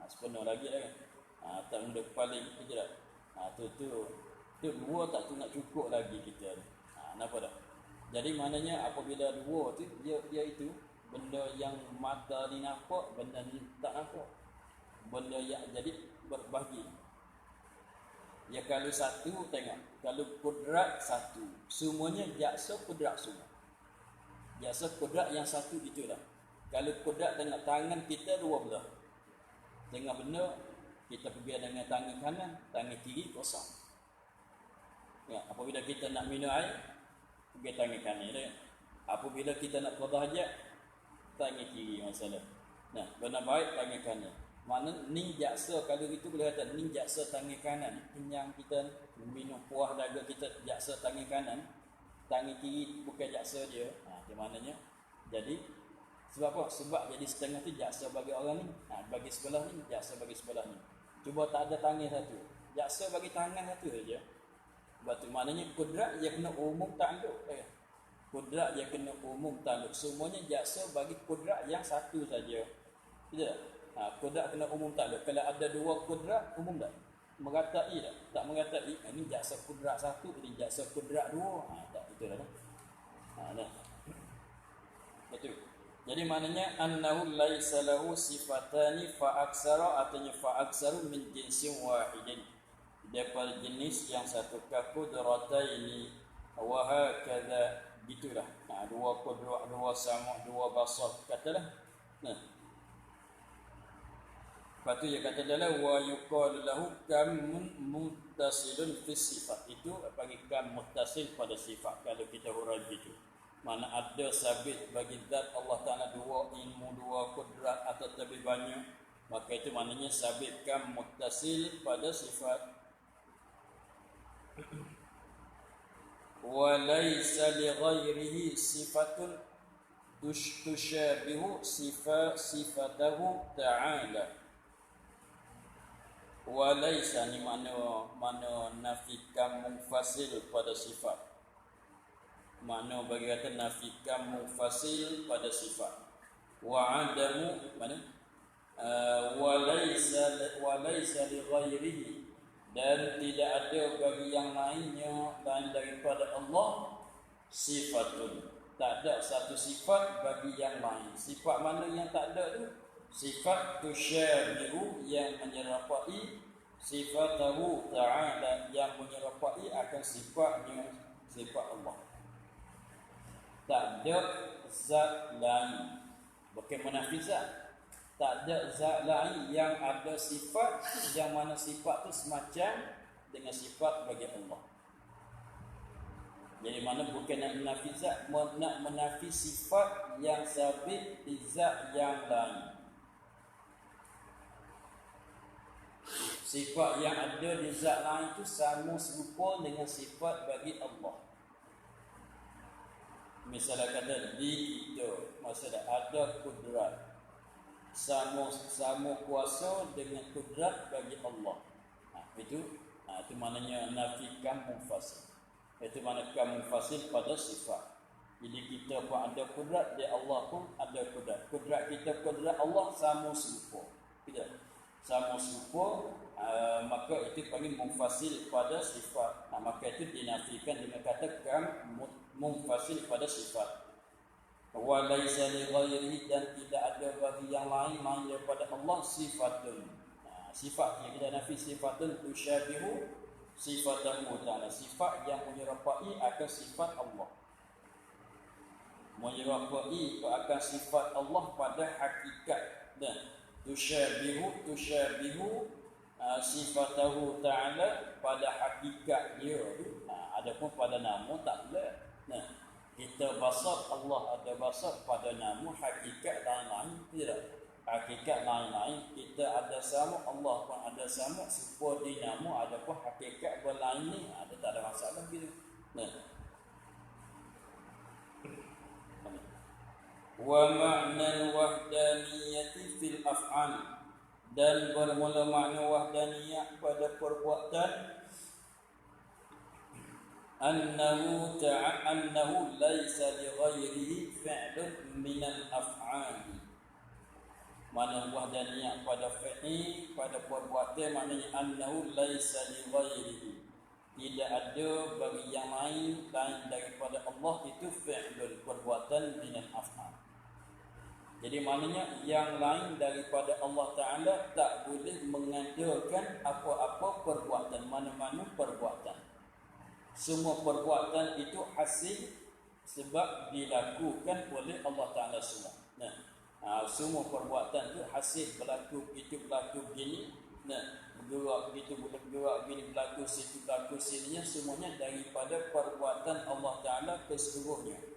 sepenuh lagi lah kan. Tak benda paling kita tak. Tu dua tak tu nak cukup lagi kita. Nampak tak? Jadi maknanya apabila dua tu dia itu benda yang mata ni nampak, benda ni tak nampak. Benda yang jadi berbahagi. Ya kalau satu tengok, kalau kudrat satu, semuanya jaksa kudrat semua. Jaksa kudrat yang satu itulah. Kalau kudrat tengok tangan kita dua belah. Tengok benda kita pergi dengan tangan kanan, tangan kiri kosong. Ya, apabila kita nak minum air, pergi tangan kanan dia. Apabila kita nak qada hajat, tangan kiri masalah. Nah, benar baik tangan kanan. Mana ni jaksa kalau itu boleh kata ni jaksa tangan kanan. Kenyang kita minum puas daga kita jaksa tangan kanan. Tangan kiri bukan jaksa dia. Di mananya. Jadi sebab apa? Sebab jadi setengah tu jaksa bagi orang ni. Bagi sebelah ni jaksa bagi sebelah ni. Cuba tak ada tangan satu. Jaksa bagi tangan satu saja. Sebab tu maknanya kudrat dia kena umum tanduk. Kudrat dia kena umum tanduk. Semuanya jaksa bagi kudrat yang satu saja. Tidak tak? Kudrat kena umum tanduk. Kalau ada dua kudrat, umum tak? Meratai tak? Tak meratai. Ini jaksa kudrat satu, ini jaksa kudrat dua. Tak, betul lah. Dah. Betul. Jadi maknanya annahu laisa lahu sifatani fa aksara, artinya fa aksaru min jinsin wahidin. Daripada jenis yang satu kaqudrataini wa hakadha, gitulah. Dua kudrat, dua sama, dua basar katalah. Nah. Lepas tu dia kata dalam wa yuqalu lahu kamun muttasilun fi sifat. Itu bagi kam muttasil pada sifat kalau kita huruf itu. Mana ada sabit bagi zat Allah Ta'ala dua ilmu, dua kudrat atau lebih banyak, maka itu maknanya sabit kam muttasil pada sifat. Wa laisa li ghairihi sifatun tushabihu sifatahu ta'ala. Walaysa ni mana nafikan munfasil pada sifat. Mana bagi kata nafikan munfasil pada sifat. Wa adamu mana? Walaysa li ghairihi, dan tidak ada bagi yang lainnya lain daripada Allah sifatun. Tak ada satu sifat bagi yang lain. Sifat mana yang tak ada tu? Sifat tusyabihu yang menyerupai sifatahu ta'ala, yang menyerupai akan sifatnya, sifat Allah. Tak ada zat lain. Bukan menafi zat. Tak ada zat lain yang ada sifat yang mana sifat tu semacam dengan sifat bagi Allah. Jadi mana bukan nak menafi zat, nak menafi sifat yang sabit di zat yang lain. Sifat yang ada di zat lain itu sama serupa dengan sifat bagi Allah. Misalnya kata di kita, maksudnya ada kudrat, sama kuasa dengan kudrat bagi Allah. Itu maknanya nafikan munfasil. Itu mana kam munfasil pada sifat. Jadi kita pun ada kudrat, dia Allah pun ada kudrat. Kudrat kita, kudrat Allah sama serupa. Tidak? Sama serupa, maka itu panggil munfasil pada sifat. Maka itu dinafikan dengan kata kam munfasil pada sifat. Wa laisa li ghairihi, dan tidak ada bagi yang lain daripada Allah sifatun. Sifat yang kita nafi sifatun tusyabihu sifatahu ta'ala, sifat yang menyerupai akan sifat Allah. Menyerupai akan sifat Allah pada hakikat, dan tusyabihu sifatahu ta'ala pada hakikat dia. Adapun pada nama tak boleh. Kita basar Allah ada basar pada nama, hakikat lain-lain tidak. Hakikat lain-lain kita ada sama, Allah pun ada sama, serupa di nama, ada pun hakikat berlain ni, ada tak ada masalah gitu. Wa ma'na wahdaniyati fil af'al, dan bermula makna wahdaniyah pada perbuatan annahu laisa li ghairihi fi'lun minal af'al. Mana wahdaniyah pada fi'il, pada perbuatan, maknanya annahu laisa li ghairihi, tidak ada bagi yang lain daripada Allah itu fi'lun, perbuatan minal af'al. Jadi maknanya yang lain daripada Allah Ta'ala tak boleh mengadakan apa-apa perbuatan, mana-mana perbuatan. Semua perbuatan itu hasil sebab dilakukan oleh Allah Ta'ala semua. Semua perbuatan itu hasil berlaku begini, bergerak begitu, bergerak begini, berlaku situ, berlaku sininya, semuanya daripada perbuatan Allah Ta'ala keseluruhnya.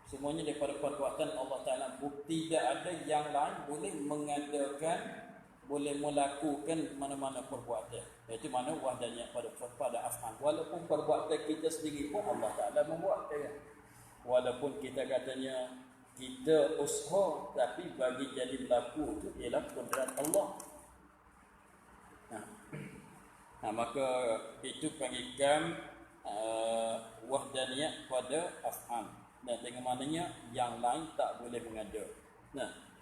Semuanya daripada perbuatan Allah Ta'ala. Tidak ada yang lain boleh mengadakan, boleh melakukan mana-mana perbuatan. Itu mana wahdaniyah pada af'al. Walaupun perbuatan kita sendiri pun Allah Ta'ala membuat. Walaupun kita katanya kita usaha, tapi bagi jadi berlaku itu ialah kudrat Allah. Maka itu panggilkan wahdaniyah pada af'al. Dan dengan maknanya yang lain tak boleh mengada.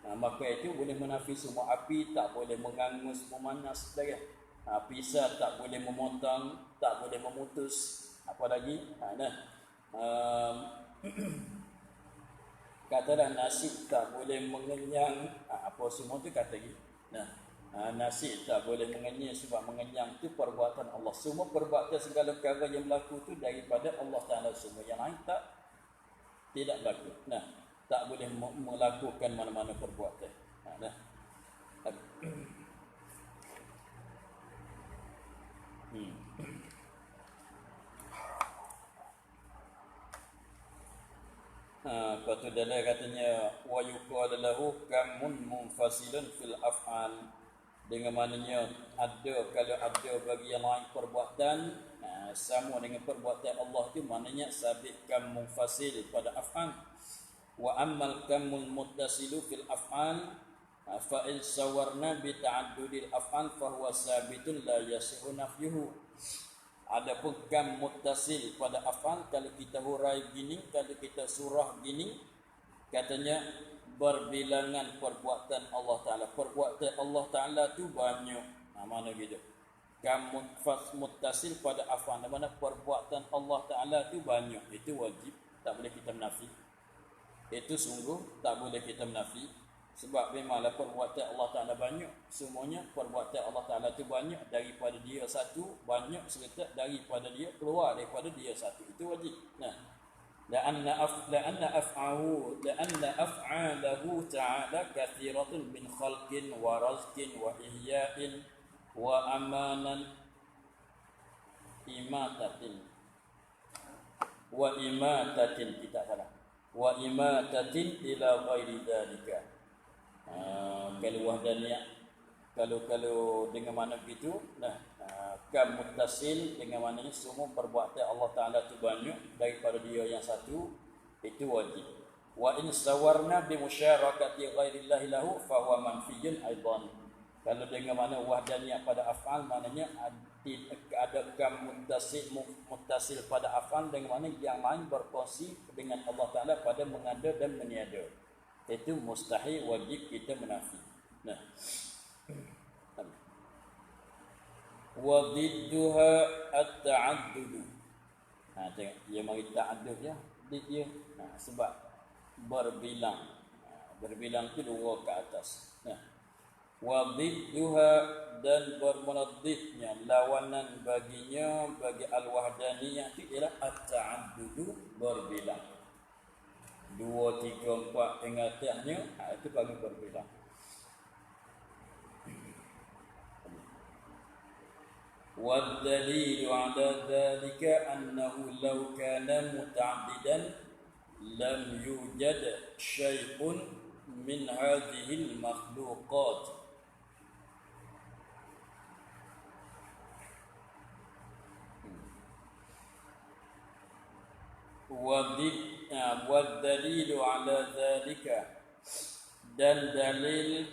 Maka itu boleh menafi semua api, tak boleh mengangus, memanas, pisah tak boleh memotong, tak boleh memutus. Apa lagi? Katalah nasi tak boleh mengenyang, apa semua tu kata lagi. Nasi tak boleh mengenyang, sebab mengenyang itu perbuatan Allah. Semua perbuatan segala perkara yang berlaku itu daripada Allah Ta'ala semua. Yang lain tidak berlaku. Tak boleh melakukan mana-mana perbuatan. Lepas tu dalam katanya wa yuqalu lahu kamun munfasilun fil af'al, dengan maknanya kalau ada bagi yang lain perbuatan sama dengan perbuatan Allah itu, maknanya sabit kam munfasil pada af'al. Wa ammal kamul muttasilu fil af'al fa in sawarna bi ta'addudil af'al fa huwa sabitun la yasihu nafyuhu. Adapun kam muttasil pada af'al, kalau kita hurai gini, kalau kita surah gini, katanya berbilangan perbuatan Allah Ta'ala. Perbuatan Allah Ta'ala tu banyak. Mana gitu. Kam muttasil pada af'al, mana perbuatan Allah Ta'ala tu banyak. Itu wajib, tak boleh kita menafi. Itu sungguh tak boleh kita menafi. Sebab memanglah perbuatan Allah Ta'ala banyak. Semuanya perbuatan Allah Ta'ala itu banyak. Daripada dia satu, banyak serta daripada dia, keluar daripada dia satu. Itu wajib. La'anna af'alahu ta'ala kathiratun min khalqin wa razqin wa ihya'in wa amanan imatatin kita salah. Wa imatatin ila ghairi dhalika. Kalau wahdaniyah, kalau dengan makna begitu, kam muttasil dengan maknanya semua perbuatan Allah Ta'ala itu banyak daripada dia yang satu, itu wajib. Wa in sawarna bi musyarakati ghairillahi lahu fa huwa manfiyun aidan. Kalau dengan mana wahdaniyah pada af'al, maknanya ada kam muttasil pada af'al, dengan mana yang lain berkongsi dengan Allah Ta'ala pada mengada dan meniada. Itu mustahil, wajib kita menafi. Nah, wa didduha at-ta'addud. Tengok dia mari ta'addud ya. Dia sebab berbilang. Berbilang tu dua ke atas. Wa didduha, dan bermunaddidnya, lawanan baginya, bagi al-wahdaniyah itu ialah at-ta'addud, berbilang. 2, 3, 4 hingga akhirnya, itu bagi berbilang. Wa dalilu ala dhalika annahu law kana muta'addidan lam yujad syai'un min hadhihi al-makhluqat. Wadalilu ala dhalika, dan dalil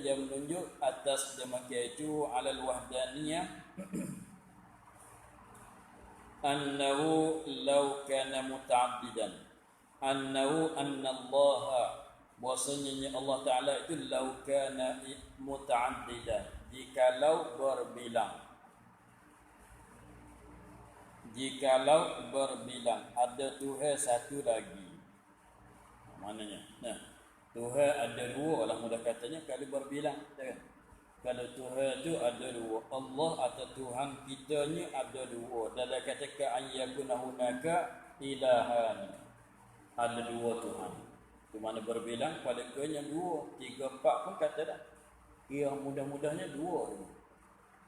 yang menunjuk atas demikian itu, alal wahdaniyah, annahu law kana muta'addidan, anna Allah, bahwasanya Allah Ta'ala itu law kana muta'addidan, jikalau berbilang. Jikalau berbilang, ada Tuhan satu lagi. Maknanya, Tuhan ada dua lah mudah katanya kalau berbilang, kan? Kalau Tuhan tu ada dua, Allah atau Tuhan kitanya ada dua. Dalam kata ayyakuna hunaka ilahan, ada dua Tuhan. Itu mana berbilang pada yang dua, 3, 4 pun kata dah. Yang mudah-mudahnya dua.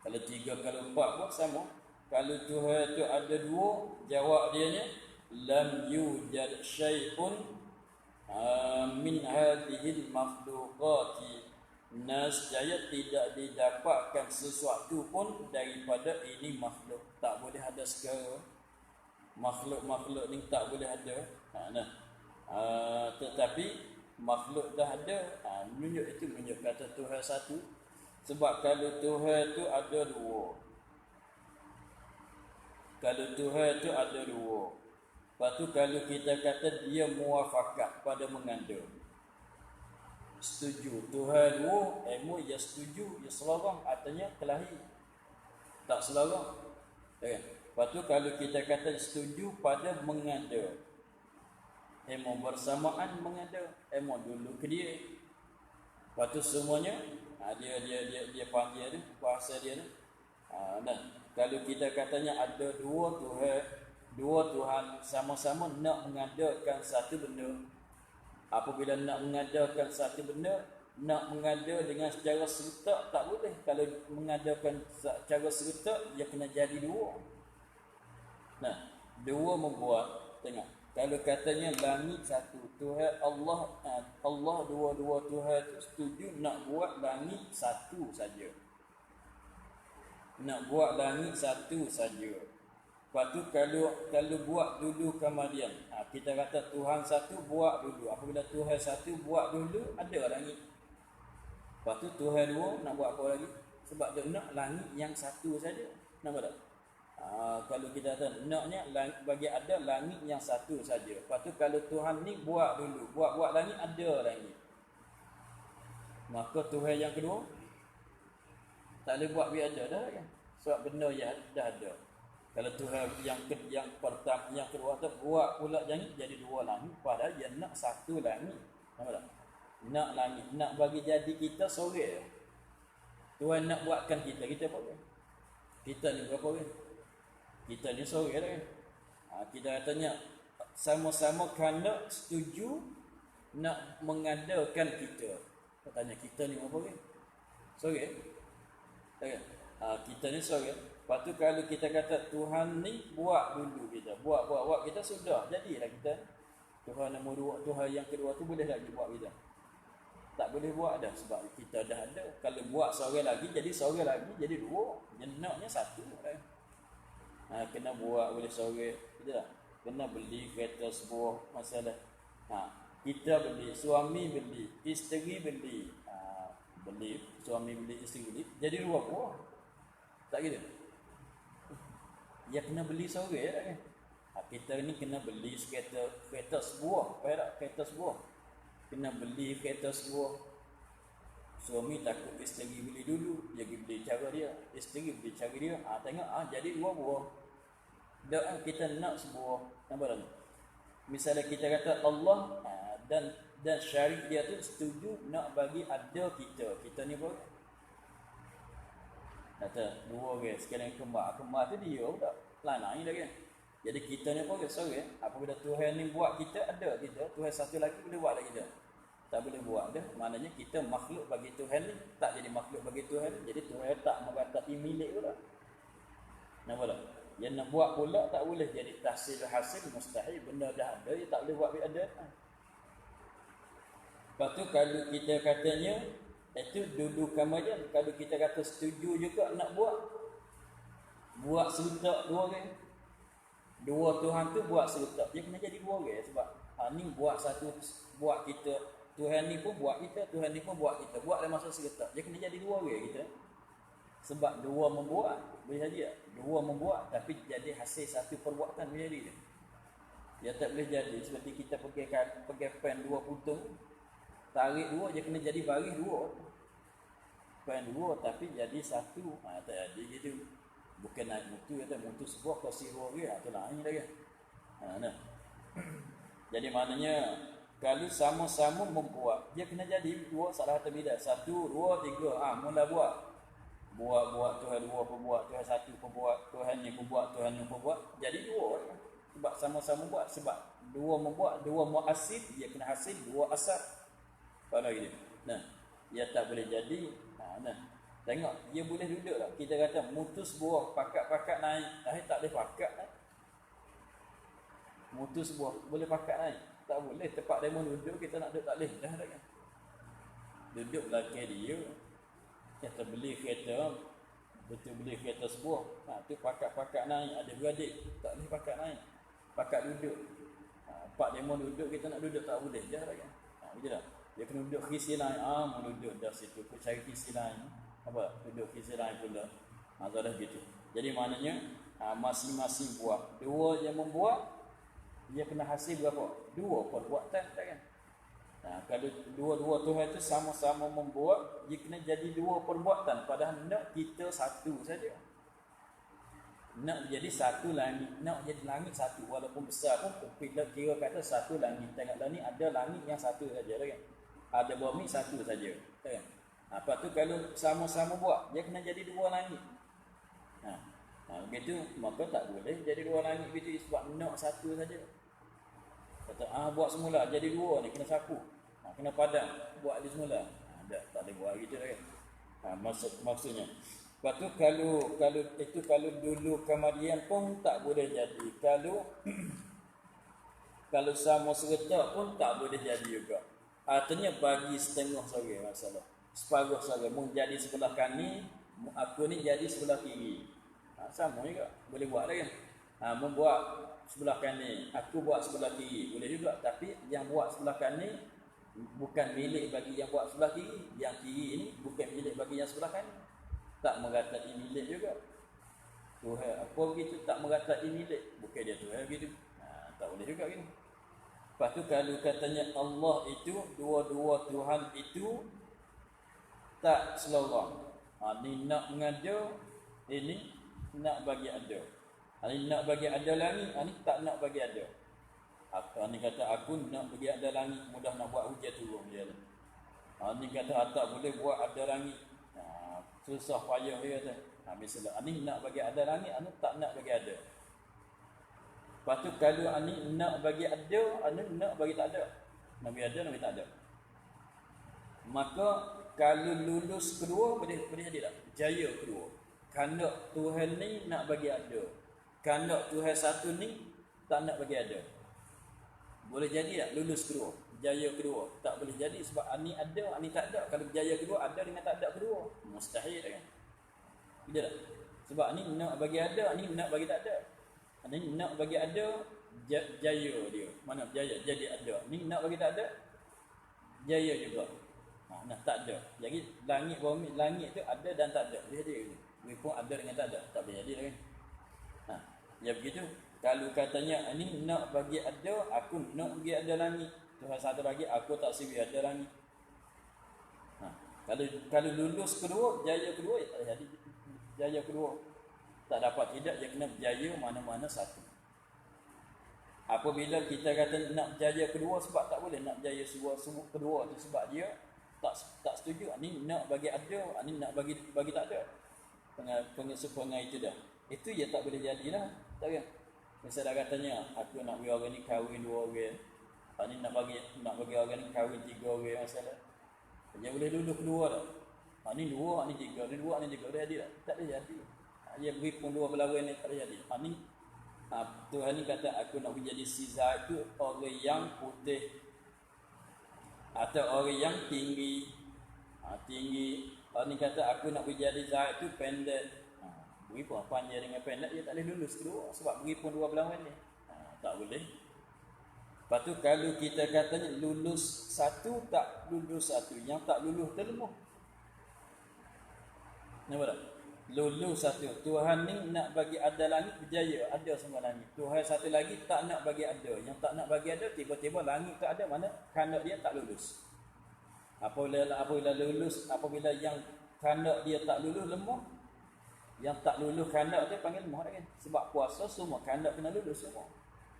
Kalau 3, kalau 4 pun sama. Kalau Tuhan itu ada dua, jawab dianya lam yujad syai'un min hadhil makhluqati, nasjaya tidak didapatkan sesuatu pun daripada ini makhluk. Tak boleh ada segala makhluk-makhluk ni, tak boleh ada. Tetapi makhluk dah ada. Menunjuk itu, menunjuk kata Tuhan satu. Sebab kalau Tuhan itu ada dua, kalau Tuhan itu ada dua, lepas tu kalau kita kata dia muafakat pada menganda, setuju Tuhan dua, ya setuju, ya selarang, artinya kelahi, tak selarang, kan? Lepas tu kalau kita kata setuju pada menganda, bersamaan menganda, dulu ke dia, lepas tu semuanya dia panggil tu, bahasa dia tu. Dan kalau kita katanya ada dua Tuhan sama-sama nak mengadakan satu benda. Apabila nak mengadakan satu benda, nak mengada dengan secara serentak tak boleh. Kalau mengadakan secara serentak, dia kena jadi dua. Dua membuat, tengok. Kalau katanya langit satu, Tuhan Allah dua-dua Tuhan itu setuju nak buat langit satu saja. Nak buat langit satu saja. Lepas tu kalau buat dulu kemudian, kita kata Tuhan satu buat dulu. Apabila Tuhan satu buat dulu, ada langit. Lepas tu Tuhan dua nak buat apa lagi? Sebab dia nak langit yang satu saja. Nampak tak? Kalau kita kata naknya bagi ada langit yang satu saja. Lepas tu kalau Tuhan ni buat dulu, buat langit, ada langit. Maka Tuhan yang kedua tak boleh buat biar ada dah kan. Sebab benda yang dah ada. Kalau Tuhan yang pertama, yang kedua tu buat pula langit jadi dua langit, padahal dia nak satu langit. Nampak tak? Nak langit, nak bagi jadi kita sorang. Tuhan nak buatkan kita apa kan? Kita ni berapa kan? Kita ni sorang kan? Kita katanya sama-sama kerana setuju nak mengadakan kita. Katanya kita ni berapa kan? Sorang? Okay. Kita ni sorang. Lepas tu kalau kita kata Tuhan ni buat dulu kita, buat kita sudah jadilah kita. Tuhan nombor dua, Tuhan yang kedua tu boleh lagi buat kita? Tak boleh buat dah sebab kita dah ada. Kalau buat sorang lagi, jadi sorang lagi, jadi dua. Naknya satu kan. Kena buat boleh sorang, kita dah. Kena beli kereta sebuah masalah. Kita beli, suami beli, isteri beli. beli, suami beli, isteri beli, jadi 2 buah. Tak gitu. Ya kena beli seorang ya kan. Kita ni kena beli kereta sebuah, perak kereta sebuah. Kena beli kereta sebuah. Suami takut isteri beli dulu, dia pergi beli cara dia, isteri beli cara dia. Tengok jadi 2 buah. Dak kita nak sebuah. Nampak tak? Misalnya kita kata Allah dan syariat dia tu setuju nak bagi ada kita ni boleh. Kata 2 orang sekalian kembar tu dia tak lanai dah kan. Jadi kita ni boleh sorry apabila Tuhan ni buat kita ada kita, Tuhan satu lagi boleh buat lagi kita. Tak boleh buat dah. Maknanya kita makhluk bagi Tuhan ni tak jadi makhluk bagi Tuhan. Jadi Tuhan tak mengatakan milik pula. Nampak tak? Yang nak buat pula tak boleh jadi tahsil hasil mustahil, benda dah ada dia tak boleh buat ada. Lepas tu kalau kita katanya itu dulu kamajan, kalau kita kata setuju juga nak buat serutak 2 orang. 2 Tuhan tu buat serutak, dia kena jadi 2 orang sebab ni buat satu, buat kita, Tuhan ni pun buat kita, Tuhan ni pun buat kita, buat dalam masa serutak, dia kena jadi 2 orang kita. Sebab 2 membuat, boleh jadi tak? 2 membuat tapi jadi hasil satu perbuatan boleh jadi tak? Dia tak boleh jadi seperti kita pakai pen 2 putung, tarik 2 je kena jadi baris 2. Pen 2 tapi jadi satu. Tak jadi gitu. Bukan naik mutu kata mutu sebuah kau siruh dia, tu lain dah kan. Nah. Jadi maknanya kalau sama-sama membuat, dia kena jadi 2 salah satu bidang. 1, 2, 3. Mula buat Tuhan 2 pembuat, Tuhan 1 pembuat, Tuhan ni pembuat, Tuhan ni pembuat. Jadi 2 sebab sama-sama buat, sebab 2 membuat, 2 muasid, dia kena hasil 2 asar. Kalau gitu. Nah, dia tak boleh jadi. Tengok, dia boleh duduk tak? Kita kata mutus buah, pakat-pakat naik. Tak boleh pakat naik. Mutus buah, boleh pakat naik. Tak boleh, tempat dia duduk, kita nak duduk tak boleh. Dah kan? Duduk belakang dia. Kita beli kereta, betul beli kereta sebuah. Tu pakat-pakat naik, ada beradik. Tak boleh pakat naik. Pakat duduk. Pak dia duduk, kita nak duduk tak boleh. Dah kan? Betul tak? Dia kena duduk kisi lain. Mau duduk dah situ. Kau cari kisi lain. Apa? Duduk kisi lain pula. Dah gitu. Jadi maknanya masing-masing buat. 2 yang membuat, dia kena hasil berapa? 2 perbuatan tak kan? Kalau 2 Tuhan itu sama-sama membuat, dia kena jadi 2 perbuatan. Padahal nak kita satu saja. Nak jadi satu langit, nak jadi langit satu walaupun besar pun kita kira kata satu langit. Tengoklah ni ada langit yang satu saja kan. Ada bumi satu saja kan. Apa tu kalau sama-sama buat, dia kena jadi 2 langit. Begitu maka tak boleh jadi 2 langit begitu sebab nak satu saja. Kata buat semula jadi 2 ni kena sapu. Kena padam buat dia semula. Tak boleh buat gitu kan. Maksudnya. Lepas tu kalau dulu kemudian pun tak boleh jadi. Kalau sama serta pun tak boleh jadi juga. Artinya bagi setengah saja masalah. Separuh saja. Mu jadi sebelah kanan, aku ni jadi sebelah kiri. Sama juga. Boleh buat lagi. Membuat sebelah kanan, aku buat sebelah kiri. Boleh juga. Tapi yang buat sebelah kanan bukan milik bagi yang buat sebelah kiri. Yang kiri ini bukan milik bagi yang sebelah kanan. Tak meratai milik juga. Tuhan apa begitu tak meratai milik. Bukan dia Tuhan begitu. Tak boleh juga gitu. Lepas tu kalau katanya Allah itu, 2 Tuhan itu tak selorong. Ni nak mengada, ini nak bagi ada. Ni nak bagi ada langit, ni tak nak bagi ada. Ni kata aku nak bagi ada langit, mudah nak buat hujan turun dia. Ni kata tak boleh buat ada langit. Susah payah dia kata. Misalnya ni nak bagi ada langit, ni tak nak bagi ada. Lepas tu kalau ni nak bagi ada, ni nak bagi tak ada. Nak bagi ada, nak bagi tak ada. Maka kalau lulus kedua boleh jadi tak? Jaya kedua. Kandak Tuhan ni nak bagi ada. Kandak Tuhan satu ni tak nak bagi ada. Boleh jadi tak lulus kedua? Jaya kedua. Tak boleh jadi sebab ni ada, ni tak ada. Kalau jaya kedua ada dengan tak ada kedua. Mustahil kan? Betul tak? Sebab ni nak bagi ada, ni nak bagi tak ada. Ni nak bagi ada, jaya dia. Mana jaya? Jadi ada. Ni nak bagi tak ada, jaya juga. Nah, tak ada. Jadi langit bumi, langit tu ada dan tak ada. Dia ada. Bumi pun ada dengan tak ada. Tak boleh jadi kan. Ya begitu. Kalau katanya ini nak bagi ada, aku nak bagi ada langit. Tuhan satu bagi, aku tak sebi ada langit. Kalau lulus kedua, jaya kedua, ya tak jadi jaya kedua. Tak dapat tidak, dia kena berjaya mana-mana satu. Apabila kita kata nak berjaya kedua, sebab tak boleh nak berjaya kedua tu sebab dia tak setuju. Ni nak bagi ada, ni nak bagi tak ada. Pengai itu dah. Itu ya tak boleh jadilah. Tak kan? Misalnya katanya aku nak bagi orang ni kahwin 2 orang. Ni nak bagi orang ni kahwin 3 orang masalah. Dia boleh dulu kedua dah. Ni 2, ni 3, ni 2, ni 3 dah jadi tak? Tak boleh jadi. Dia beri pun 2 berlawan ni tak boleh jadi. Ni Tuhan ni kata aku nak jadi Siza itu orang yang putih atau orang yang tinggi. Tinggi. Ni kata aku nak jadi Zaid itu pendek. Beri pun panjang dengan pendek, dia tak boleh lulus kedua sebab beri pun 2 berlawan ni. Tak boleh. Lepas tu kalau kita katanya lulus satu, tak lulus satu, yang tak lulus terlemuh. Nampak tak? Lulus satu. Tuhan ni nak bagi ada langit berjaya, ada semua langit. Tuhan satu lagi tak nak bagi ada. Yang tak nak bagi ada, tiba-tiba langit tak ada, mana kandak dia tak lulus. Apabila lulus, apabila yang kandak dia tak lulus, lemah. Yang tak lulus kandak tu panggil lemah kan? Sebab puasa semua kandak kena lulus semua.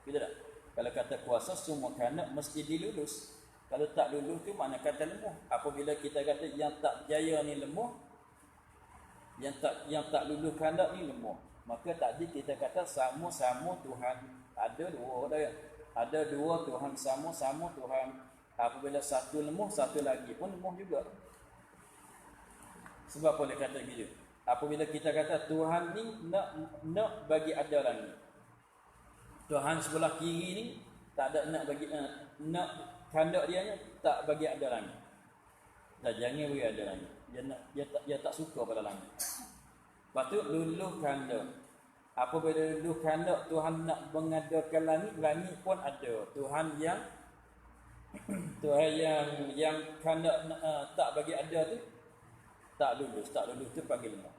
Betul tak? Kalau kata puasa semua kandak mesti dilulus. Kalau tak lulus tu mana kata lemah. Apabila kita kata yang tak berjaya ni lemah, yang tak lulus kandak ni lemah, maka tadi kita kata sama-sama Tuhan. Ada 2 dah kan? Ada 2 Tuhan, sama-sama Tuhan. Apabila satu lemah, satu lagi pun lemah juga. Sebab boleh kata gitu. Apabila kita kata Tuhan ni nak bagi ada langit. Tuhan sebelah kiri ni tak ada nak bagi nak kandak dia ni tak bagi ada langit. Dan jangan bagi ada langit. Dia tak suka pada langit. Lepas tu luluh kandak. Apabila luluh kandak Tuhan nak mengadakan langit, langit pun ada. Tuhan yang kandak tak bagi ada tu tak lulus tu panggil lemah.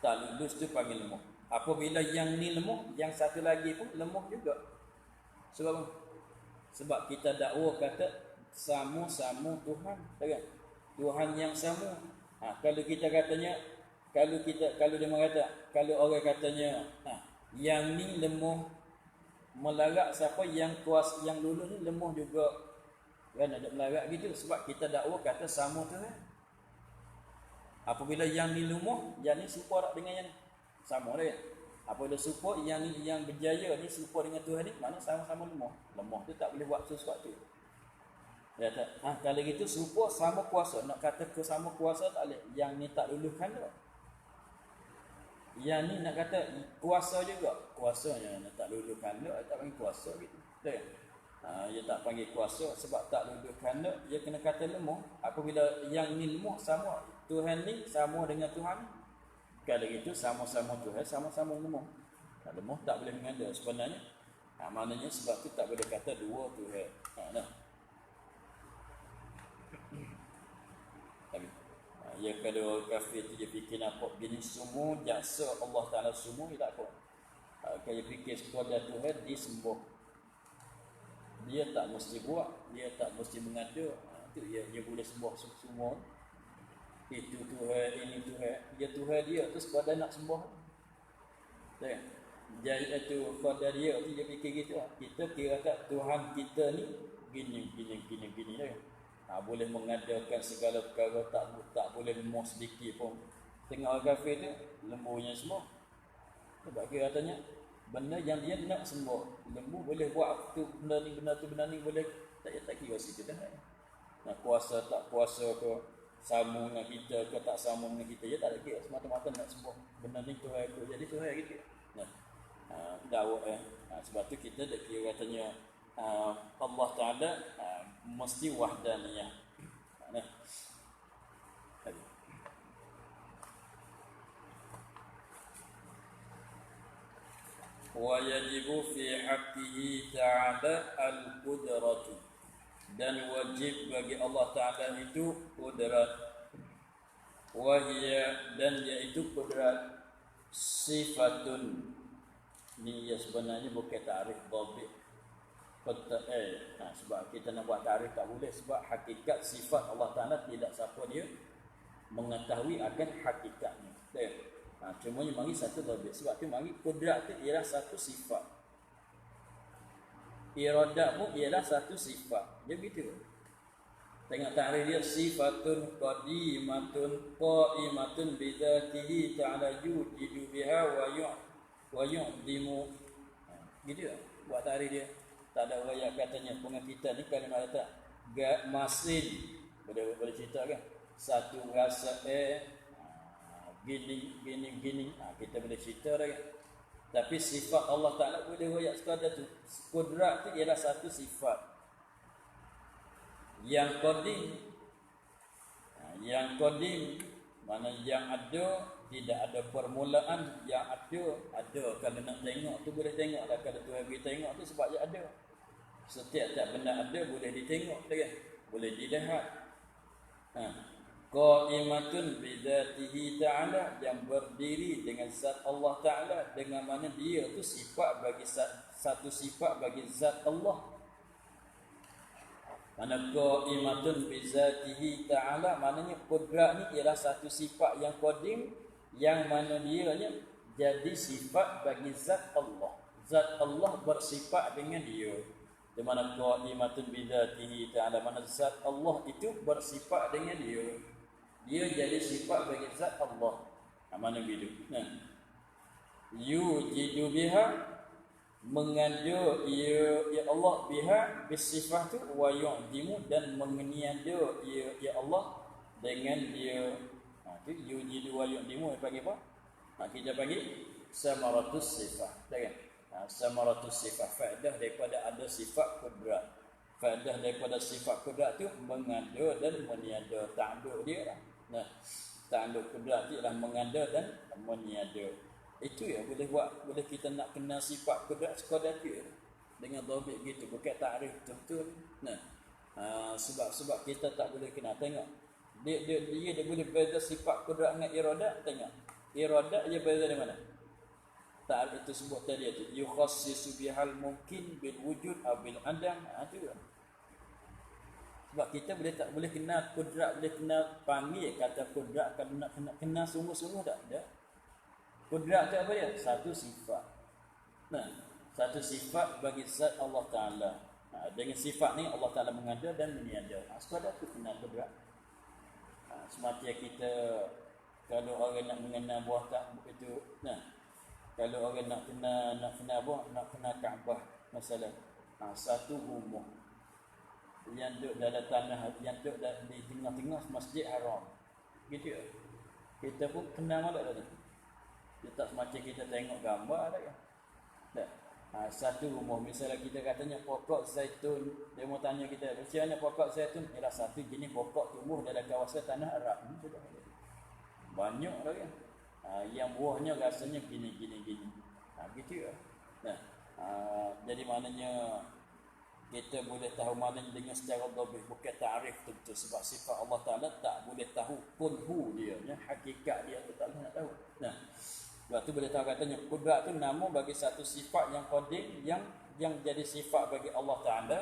Tak lulus tu panggil lemah. Apabila yang ni lemah, yang satu lagi pun lemah juga. Sebab kita dakwa kata sama-sama Tuhan, kan? Tuhan yang sama. Kalau kita katanya, kalau dia mengata, kalau orang katanya, yang ni lemah melarat siapa yang kuas yang lulus ni lemah juga. Kan ada melarat gitu sebab kita dakwa kata sama Tuhan. Apabila yang ni lemah, yang ni serupa dengan yang ni. Sama dah kan? Apabila serupa yang berjaya ni serupa dengan Tuhan ni, mana sama-sama lemah. Lemah tu tak boleh buat sesuatu. Ya tak? Kalau gitu serupa sama kuasa. Nak kata ke sama kuasa tak boleh. Yang ni tak luluhkan tak. Yang ni nak kata kuasa juga. Kuasanya tak luluhkan tak, tak panggil kuasa gitu. Tak? Dia tak panggil kuasa sebab tak luluhkan tak, dia kena kata lemah. Apabila yang ni lemah sama Tuhan ni sama dengan Tuhan. Kalau gitu sama-sama Tuhan, sama-sama lemah. Lemah tak boleh mengada sebenarnya. Maknanya sebab tu tak boleh kata 2 Tuhan. Tapi ya kalau kafir tu dia fikir nampak gini semua jaksa Allah Taala semua dia tak kuat. Kalau dia fikir sekadar Tuhan disembah, dia tak mesti buat, dia tak mesti mengada. Itu dia boleh sembah semua. Itu Tuhan, ini Tuhan. Dia Tuhan dia tu sekadar nak sembah. Tak? Jadi itu pada dia tu dia fikir gitu. Kita kira kat Tuhan kita ni gini dah. Boleh mengadakan segala perkara, tak boleh lemah sedikit pun. Tengok orang kafir tu lembunya semua. Sebab kira katanya benda yang dia nak sembah, lembu boleh buat tu benda ni boleh tak kira situ dah. Kuasa tak kuasa ke, sama dengan kita ke tak sama dengan kita, dia tak ada kira, semata-mata nak sembah benda ni Tuhan aku, jadi Tuhan gitu. Dakwah sebab tu kita dah kira katanya Allah Ta'ala mesti wahdaniyah. Wa yajibu fi haqqihi ta'ala al-qudratu, dan wajib bagi Allah Ta'ala itu kudrat. Wahia, dan iaitu kudrat sifatun. Ini ya sebenarnya bukan tarikh dhabit. Sebab kita nak buat tarikh tak boleh, sebab hakikat sifat Allah Ta'ala tidak siapa dia mengetahui akan hakikatnya. Cuma mari satu dhabit. Sebab tu mari kudrat tu ialah satu sifat. Iradat pun ialah satu sifat. Dia begitu. Tengok ta'rif dia, sifatun qadimatun qa'imatun bidzatihi ta'ala yujidu biha wa yu'dimu. Gitu lah buat ta'rif dia. Tak ada orang yang katanya pengakitan ni kalau nak kata masin boleh cerita kan, satu rasa gini kita boleh cerita dah kan. Tapi sifat Allah Ta'ala boleh royak sekadar tu. Kudrat tu ialah satu sifat yang qadim. Yang qadim mana yang ada, tidak ada permulaan. Yang ada kalau nak tengok tu boleh tengok lah. Kalau Tuhan beri tengok tu sebab dia ada. Setiap benda ada boleh ditengok kan, boleh dilihat. Qa'imatun bidzatihi ta'ala, yang berdiri dengan zat Allah Ta'ala, dengan mana dia tu sifat bagi satu sifat bagi zat Allah. Mana qa'imatun bidzatihi ta'ala, maknanya kudrat ni ialah satu sifat yang qadim, yang mana dia jadi sifat bagi zat Allah. Zat Allah bersifat dengan dia. Di mana qa'imatun bidzatihi ta'ala, mana zat Allah itu bersifat dengan dia. Dia jadi sifat bagi zat Allah. Mana begitu? Yujidu biha, mengada ya Allah biha bisifat tu, wa yu'dimu, dan mengeniada ya Allah dengan dia. Tu yujidu wa yu'dimu panggil apa? Kita panggil samaratus sifat. Kan? Samaratus sifat, faedah daripada ada sifat kudrat. Faedah daripada sifat kudrat tu mengada dan meniada. Ta'alluq dia lah. Ta'alluq kudrat dia lah mengada dan meniada. Itu ya boleh kita nak kenal sifat kudrat sekadar tu dengan dhabit gitu, bukan takrif betul. Sebab kita tak boleh kenal. Tengok dia boleh beza sifat kudrat dengan iradat. Tengok iradat dia beza dari mana? Ta'rif itu sebut tadi tu, yukhassisu bihal mungkin bil wujud aw bil adam. Itu sebab kita tak boleh kenal kudrat, boleh kenal panggil kata kudrat. Kalau nak kenal sungguh-sungguh tak ada. Kudrat tu apa dia? Satu sifat. Satu sifat bagi zat Allah Ta'ala. Dengan sifat ni Allah Ta'ala mengada dan meniada. Sekadar tu kenal kudrat. Semata kita kalau orang nak mengenal buah tak itu, kalau orang nak kenal buah, nak kenal Kaabah masalah. Satu rumah yang duduk dalam tanah, yang duduk di tengah-tengah Masjid Haram. Gitu ya. Kita pun kenal malah tadi. Dia tak semacam kita tengok gambar tak kan. Satu rumah, misalnya kita katanya pokok zaitun, dia mau tanya kita, macam mana pokok zaitun? Ialah satu jenis pokok tumbuh dalam kawasan tanah Arab. Banyak dah kan. Yang buahnya rasanya gini. Gitu ya. Jadi maknanya kita boleh tahu maknanya dengan secara dhabit, bukan ta'rif tentu. Sebab sifat Allah Ta'ala tak boleh tahu kunhu dia, hakikat dia tu tak boleh nak tahu. Sebab tu boleh tahu katanya kudrat tu nama bagi satu sifat yang qadim, yang jadi sifat bagi Allah Ta'ala.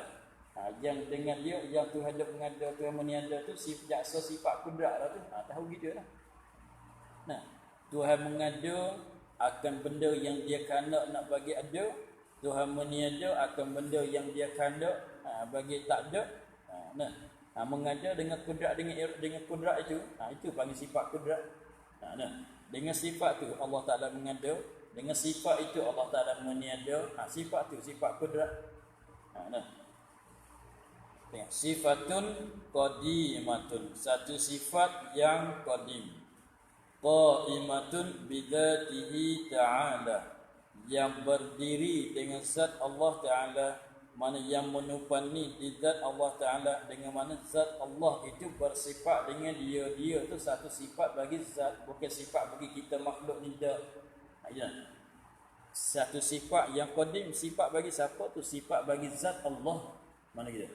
Yang dengan dia, yang Tuhan ada mengada, Tuhan meniada tu jaksa sifat kudrat lah tu. Tahu gitu lah. Tuhan mengada akan benda yang dia kehendak nak bagi ada. Tuhan meniada akan benda yang dia kehendak bagi tak ada. Mengada dengan kudrat, dengan kudrat itu, itu panggil sifat kudrat. Dengan sifat tu Allah Ta'ala mengada, dengan sifat itu Allah Ta'ala meniada. Sifat tu sifat kudrat. Sifatun qadimatun, satu sifat yang qadim. Qa'imatun bidzatihi ta'ala, yang berdiri dengan zat Allah Ta'ala, mana yang menupani di zat Allah Ta'ala, dengan mana zat Allah itu bersifat dengan dia tu satu sifat bagi zat, bukan sifat bagi kita makhluk ni dah. Satu sifat yang qadim, sifat bagi siapa tu? Sifat bagi zat Allah. Mana kita?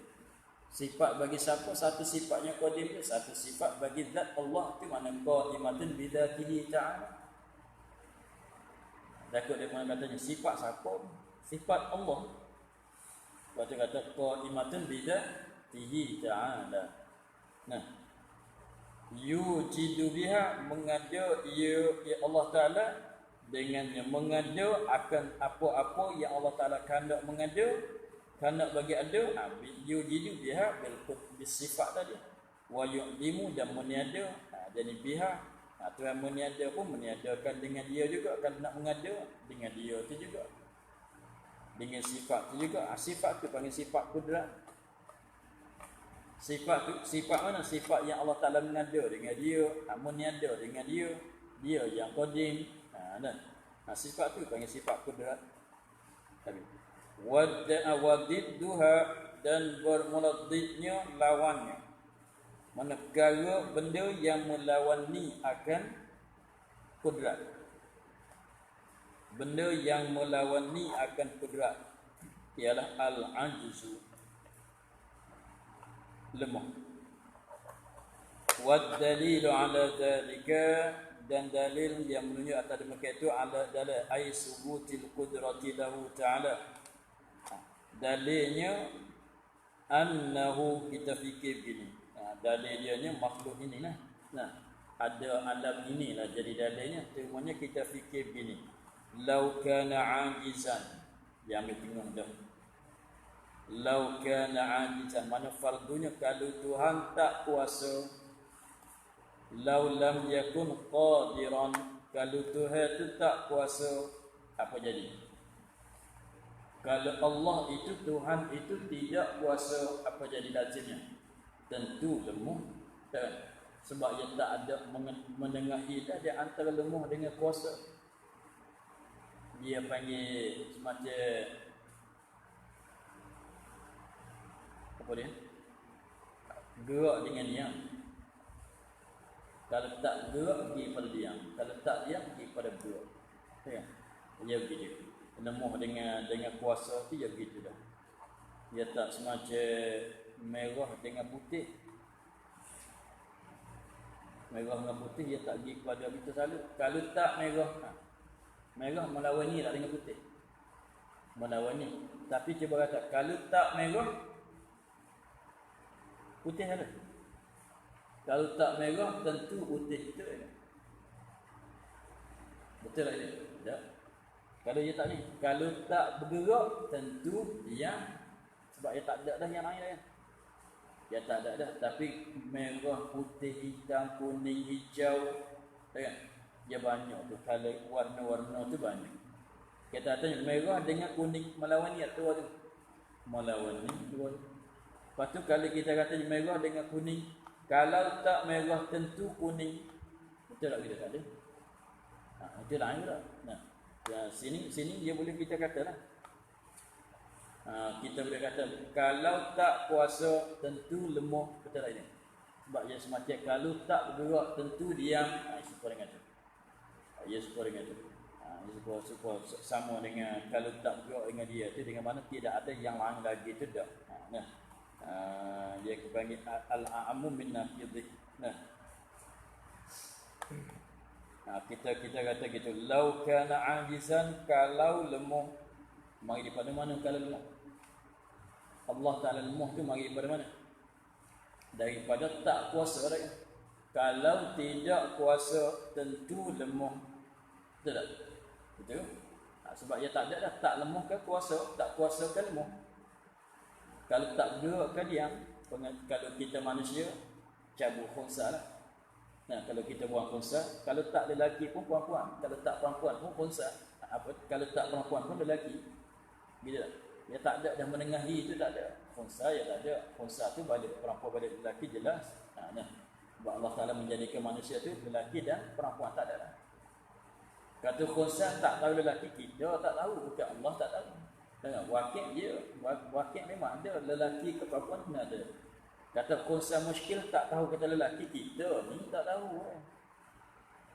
Sifat bagi siapa? Satu sifatnya qadim, satu sifat bagi zat Allah tu mana qaimatun bi dzatihi ta'ala. Takut dia mana katanya sifat siapa? Sifat Allah. Lepas tu kata qaimatun bi dzatihi ta'ala. Nah, yujidu biha mengada ya Allah Ta'ala dengannya, mengada akan apa-apa yang Allah Ta'ala kehendak mengada, kehendak bagi ada, yujidu biha bil sifat tadi, wa yu'limu dan meniada. Jadi biha, Tuhan meniada pun meniadakan dengan dia juga, akan nak mengada dengan dia tu juga, dengan sifat tu juga. Sifat tu panggil sifat kudrat. Sifat tu, sifat mana? Sifat yang Allah Ta'ala mengada dengan dia, meniada dengan dia, dia yang qadim. Sifat tu panggil sifat kudrat. Wadidduha dan bermuladidnya lawannya. Mana perkara benda yang melawani akan kudrat. Benda yang melawani akan kudrat ialah al-ajzu, lemah. Wad dalilu ala dzalika, dan dalil yang menunjuk atas demikian itu ala dalil ay subutil qudrati lahu ta'ala. Dalilnya annahu, kita fikir begini. Dalilnya makhluk inilah. Ada alam inilah jadi dalilnya. Semuanya kita fikir begini. Lau kana ajizan, yang ambil dah. Lau kana ajizan, mana fardunya kalau Tuhan tak kuasa. Lau lam yakun qadiran, kalau Tuhan itu tak kuasa, apa jadi? Kalau Allah itu, Tuhan itu tidak kuasa, apa jadi lazimnya? Tentu lemah. Sebab dia tak ada menengahi dia antara lemah dengan kuasa. Dia panggil semacam apa dia? Gerak dengan diam. Kalau tak gerak, pergi pada diam. Kalau tak diam, pergi pada gerak. Dia begitu. Lemah dengan kuasa tu dia begitu dah. Dia tak semacam merah dengan putih. Merah dengan putih dia tak pergi kepada begitu selalu. Kalau tak merah, merah melawani tak dengan putih. Melawani. Tapi cuba kata, kalau tak merah, putih ada. Kalau tak merah, tentu putih itu ada. Betul tak ini? Tak. Kalau dia tak ni, kalau tak bergerak, tentu dia, sebab dia tak ada dah yang lain dah. Dia tak ada dah. Tapi merah, putih, hitam, kuning, hijau, kan? Dia banyak tu. Kalau warna-warna tu banyak. Kita tanya merah dengan kuning melawani atau tu? Melawani dua. Lepas tu kalau kita kata merah dengan kuning, kalau tak merah tentu kuning. Betul tak kita kata? Itu lain pula. Sini dia boleh kita katalah. Kita boleh kata kalau tak puasa tentu lemah, betul tak ini? Sebab dia semacam kalau tak bergerak tentu diam. Serupa dengan tu. Ia serupa dengan tu. Serupa sama dengan kalau tak bergerak dengan dia tu, dengan mana tidak ada yang lain lagi tu dah. Dia panggil al-a'amum min nafidhi. Kita kata gitu, lau kana ajizan, kalau lemah. Mari daripada mana kalau lemah? Allah Ta'ala lemah tu mari daripada mana? Daripada tak kuasa dah. Kalau tidak kuasa tentu lemah. Betul tak? Betul? Sebab dia tak ada dah, tak lemah ke kuasa, tak kuasa ke lemah. Kalau tak bergerak ke diam. Kalau kita manusia, cabut khunsa lah. Kalau kita buang khunsa, kalau tak lelaki pun perempuan, kalau tak perempuan pun khunsa. Kalau tak perempuan pun lelaki. Bila dia tak ada dah menengahi itu, tak ada. Khunsa ya tak ada. Khunsa tu balik perempuan balik lelaki jelas. Sebab Allah Ta'ala menjadikan manusia tu lelaki dan perempuan, tak ada. Kata khunsa tak tahu lelaki, kita tak tahu, bukan Allah tak tahu. Wakil dia, wakil memang ada, lelaki ke perempuan pun ada. Kata khunsa muskil tak tahu kata lelaki, kita ni tak tahu.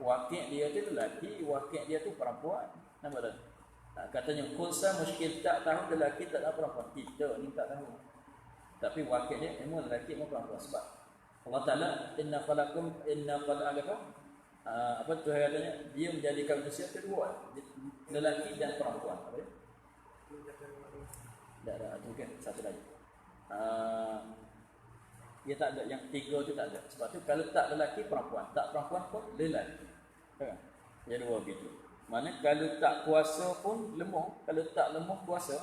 Wakil dia tu lelaki, wakil dia tu perempuan. Nampak tak? Katanya khunsa muskil tak tahu lelaki, tak tahu perempuan, kita ni tak tahu. Tapi wakil dia memang lelaki maupun perempuan. Sebab Allah Ta'ala inna apa Tuhan katanya, dia menjadikan manusia kedua, lelaki dan perempuan. Apa dia? Tak ada, bukan satu lagi. Dia tak ada, yang tiga tu tak ada. Sebab tu kalau tak lelaki, perempuan. Tak perempuan pun lelaki. Kan? Dia dua begitu. Mana kalau tak kuasa pun lemah. Kalau tak lemah kuasa,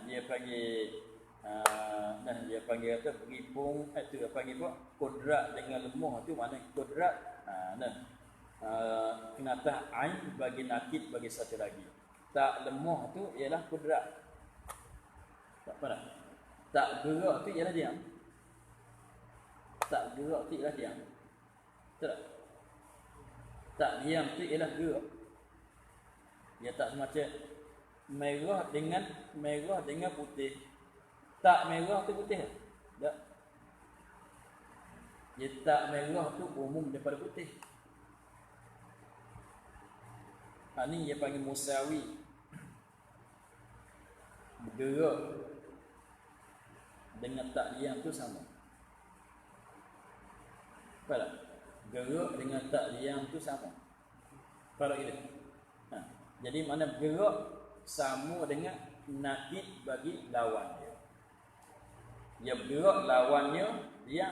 dia panggil dia panggil apa, beripung, itu dia panggil apa, kodrat dengan lemah tu. Mana kodrat, kenatah ain bagi nakid bagi satu lagi. Tak lemah tu ialah kodrat. Tak apa dah. Tak gerak tu ialah diam. Tak gerak tu ialah diam. Tak. Tak diam tu ialah gerak. Dia tak semacam merah dengan putih. Tak merah tu putih tak? Dia tak merah tu umum daripada putih. Ni dia panggil musawi. Gerak dengan tak diam tu sama. Apa tak? Gerak dengan tak diam tu sama. Kalau itu. Jadi mana gerak sama dengan nakid bagi lawan dia. Dia bergerak, lawannya diam.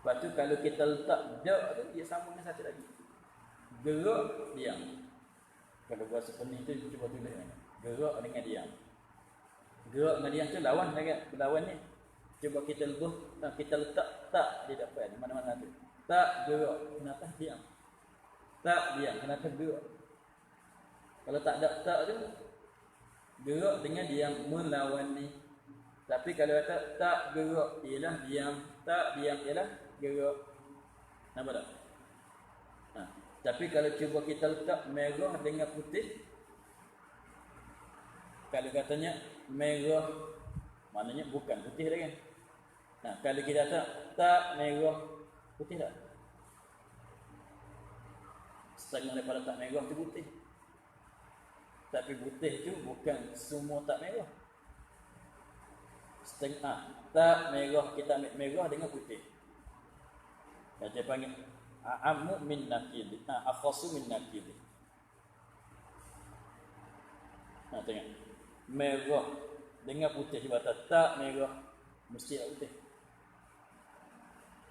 Lepas tu kalau kita letak dak tu, dia sama dengan satu lagi. Gerak, diam. Kalau bahasa pening tu cuba tulis. Gerak dengan diam. Gerak dengan diam tu lawan sangat. Berlawan ni. Cuba kita letak tak di depan. Mana-mana tu. Tak gerak, kenapa diam? Tak diam, kenapa gerak? Kalau tak ada tak tu, gerak dengan diam melawan ni. Tapi kalau kata tak gerak ialah diam, tak diam ialah gerak. Nampak tak? Tapi kalau cuba kita letak merah dengan putih, kalau katanya merah, maknanya bukan putih dah kan? Kalau kita kata tak merah, putih tak? Setengah daripada tak merah tu putih. Tapi putih tu bukan semua tak merah. Setengah tak merah, kita ambil merah dengan putih. Dia panggil a'ammu min nakid, akhasu min nakid. Tengok. Merah dengan putih, cuba tak merah mesti tak putih.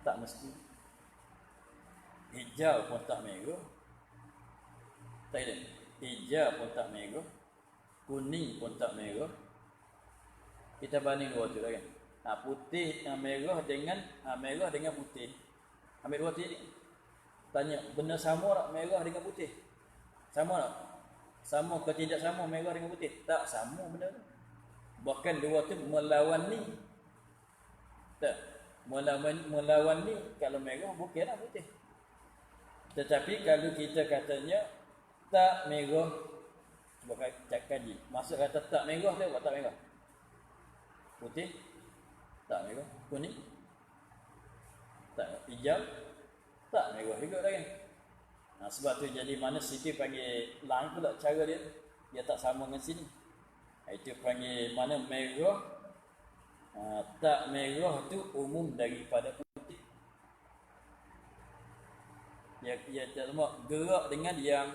Tak mesti. Hijau pun tak merah. Tak ada. Hijau pun tak merah. Kuning pun tak merah. Kita banding dua tu lah kan. Putih, merah dengan putih. Ambil dua tu ni. Tanya, benda sama tak merah dengan putih? Sama tak? Sama ke tidak sama merah dengan putih? Tak sama benda tu. Bahkan dua tu melawan ni. Tak. Melawan ni, kalau merah bukanlah putih. Tetapi kalau kita katanya tak merah, cuba kaji. Maksud kata tak merah tu, tak merah. Putih, tak merah. Kuning, tak hijau, tak merah juga dah kan. Sebab tu jadi mana sini panggil lain pula cara dia. Dia tak sama dengan sini. Itu panggil mana merah. Tak merah tu umum daripada putih. Dia cuma gerak dengan diam.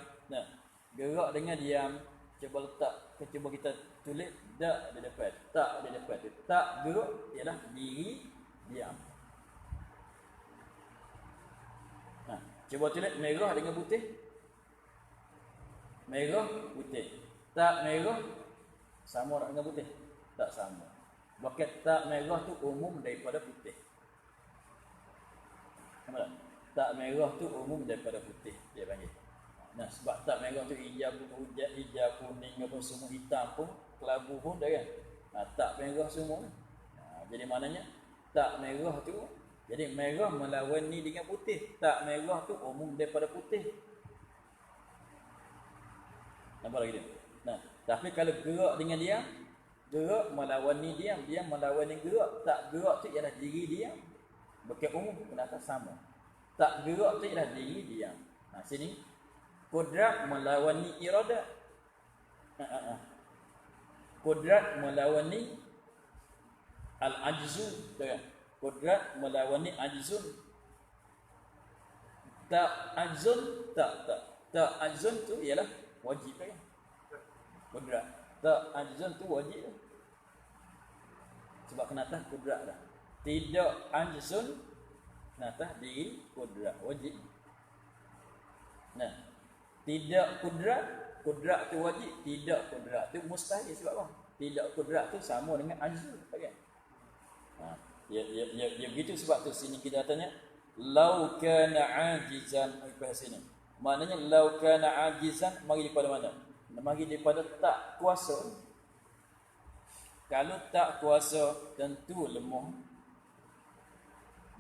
Gerak dengan diam. Cuba letak, cuba kita tulis tak di depan. Tak di depan tu. Tak gerak ialah diri diam. Cuba tulis merah dengan putih. Merah, putih. Tak merah sama tak dengan putih? Tak sama. Bahkan tak merah tu umum daripada putih. Nampak tak? Tak merah tu umum daripada putih, dia panggil. Sebab tak merah tu hijau kuning apa semua, hitam pun, kelabu pun dah kan. Tak merah semua. Jadi maknanya tak merah tu, jadi merah melawan ni dengan putih. Tak merah tu umum daripada putih. Nampak lagi dia? Tapi kalau gerak dengan diam, gerak melawan ni diam, diam melawan ni gerak. Tak gerak tu ialah diri diam. Bukan umum, kenapa sama? Tak gerak tu ialah diri diam. Sini kodrat melawan ni iradat. Kudrat melawani al-ajzu, kan? Kudrat melawani ajzun. Tak ajzun, tak ajzun tu ialah wajib, kan? Kudrat. Tak ajzun tu wajib. Sebab kena atas kudrat dah. Tidak ajzun kena atas diri kudrat, wajib. Nah, tidak kudrat tu wajib, tidak kudrat tu mustahil. Sebab apa? Tidak kudrat tu sama dengan ajzu, kan? Ya begitu. Sebab tu sini kita tanya lau kana ajizan, apa sini? Maknanya lau kana ajizan mari daripada mana? Mari daripada tak kuasa. Kalau tak kuasa tentu lemah.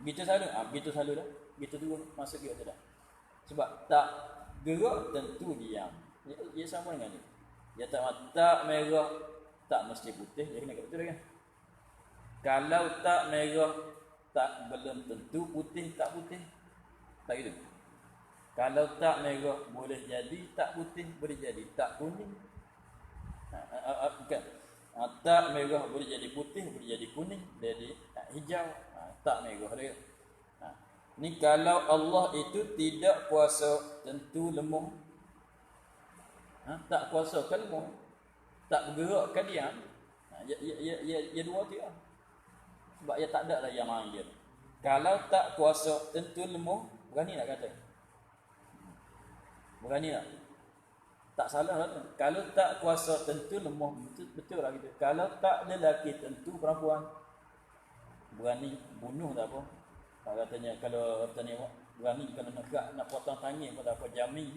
Begitu selalu, begitu selalu dah. Begitu dua masuk dia dah. Sebab tak gerak tentu diam. Ia sama dengan ni. Dia tak merah tak mesti putih, dia kena betul kan? Kalau tak merah tak belum tentu putih, tak putih. Tak gitu. Kalau tak merah boleh jadi tak putih, boleh jadi tak kuning. Bukan. Tak merah boleh jadi putih, boleh jadi kuning, jadi hijau. Tak merah dia. Ni kalau Allah itu tidak kuasa tentu lemah. Tak kuasa kan lemah. Tak bergerak kan diam. Ya dua tu lah. Sebab ia tak ada lah yang lain dia. Kalau tak kuasa tentu lemah, berani nak kata? Berani tak? Tak salah lah tu. Kalau tak kuasa tentu lemah, betul lah gitu. Kalau tak lelaki tentu perempuan, berani bunuh tak apa. Katanya kalau katanya berani kalau nak potong tangan pun tak apa, jamin.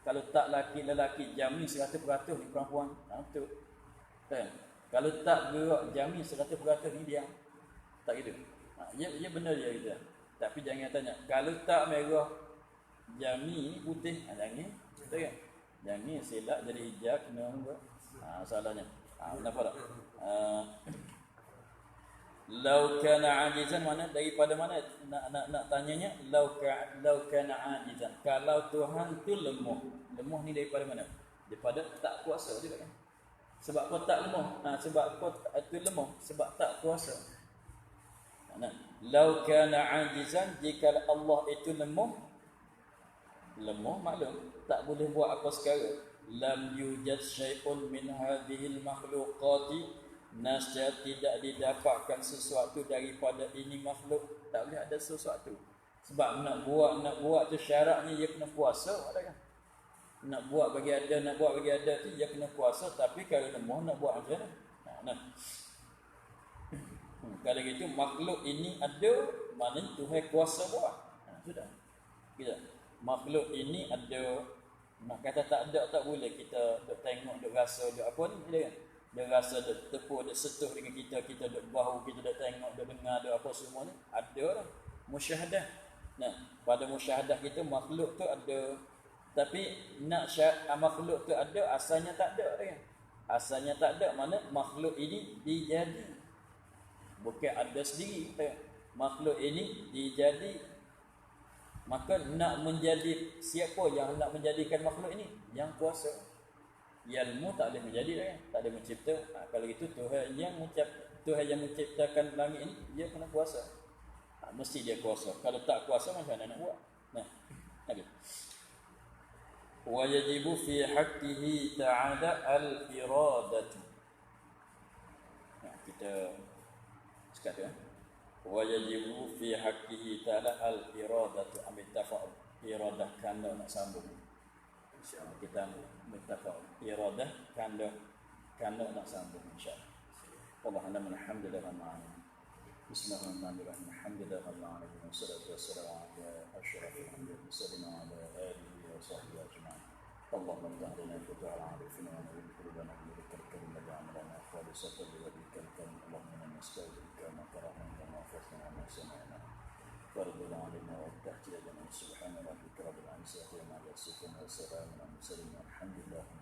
Kalau tak lelaki jamin 100% ni perempuan. Betul. Kan? Kalau tak gerak jamin 100% ni dia. Tak gitu. Ya benar dia gitu. Tapi jangan tanya, kalau tak merah jamin putih, jangan. Betul kan? Jangan silap jadi hijab kena buat. Salahnya. Kenapa tak? Lau kana ajizan, mana daripada mana nak tanyanya? Lau kana ajizan. Kalau Tuhan tu lemah. Lemah ni daripada mana? Daripada tak kuasa juga kan. Sebab kau tak lemah. Sebab kau tu lemah sebab tak kuasa. Lau kana ajizan, jika Allah itu lemah maklum tak boleh buat apa sekarang. Lam yujad syai'un min hadhil makhluqati, nasya tidak didapatkan sesuatu daripada ini makhluk. Tak boleh ada sesuatu. Sebab nak buat tu syaratnya dia kena puasa, ada kan? Nak buat bagi ada tu dia kena puasa. Tapi kalau lemah nak buat macam mana? Kalau gitu makhluk ini ada, maknanya Tuhan kuasa buat. Sudah. Kita makhluk ini ada. Nak kata tak ada tak boleh. Kita duk tengok, duk rasa, duk apa ni, dia kan? Dia rasa duk tepuk, duk sentuh dengan kita duk bahu, kita duk tengok, duk dengar, duk apa semua ni. Ada lah. Musyahadah. Nah, pada musyahadah kita makhluk tu ada. Tapi nak makhluk tu ada, asalnya tak ada kan? Asalnya tak ada, mana makhluk ini dijadi. Bukan ada sendiri. Makhluk ini dijadi. Maka nak menjadi, siapa yang nak menjadikan makhluk ini? Yang kuasa. Ilmu tak boleh menjadi kan? Tak boleh mencipta. Kalau itu Tuhan yang menciptakan langit ini, dia kena kuasa. Mesti dia kuasa. Kalau tak kuasa macam mana nak buat? Okay. Wa yajibu fi haqqihi ta'ala al-iradatu. Kita sekarang wa yajibu fi haqqihi ta'ala al-iradatu, ambil tafa'ul. Iradah kanda nak sambung. InsyaAllah kita muttafaq. Iradah kanda nak sambung insyaAllah. Allahumma alhamdulillah ma'ana. Bismillahirrahmanirrahim. Alhamdulillah ma'ana. Wassalatu wassalamu ala asyrafil anbiya'i wa ala alihi wa sahbihi ajma'in. Allahumma ta'alina futuha al-arifin wa nabiyyi qulubana bi dhikri al-amalana khalisatan li wajhika al-karim. Allahumma nasta'idika ma qara'na wa fa'alna ma sami'na. Warḍi 'alaina wa ta'ala subhana rabbika rabbil 'izzati 'amma yasifun wa salamun 'alal mursalin walhamdulillahi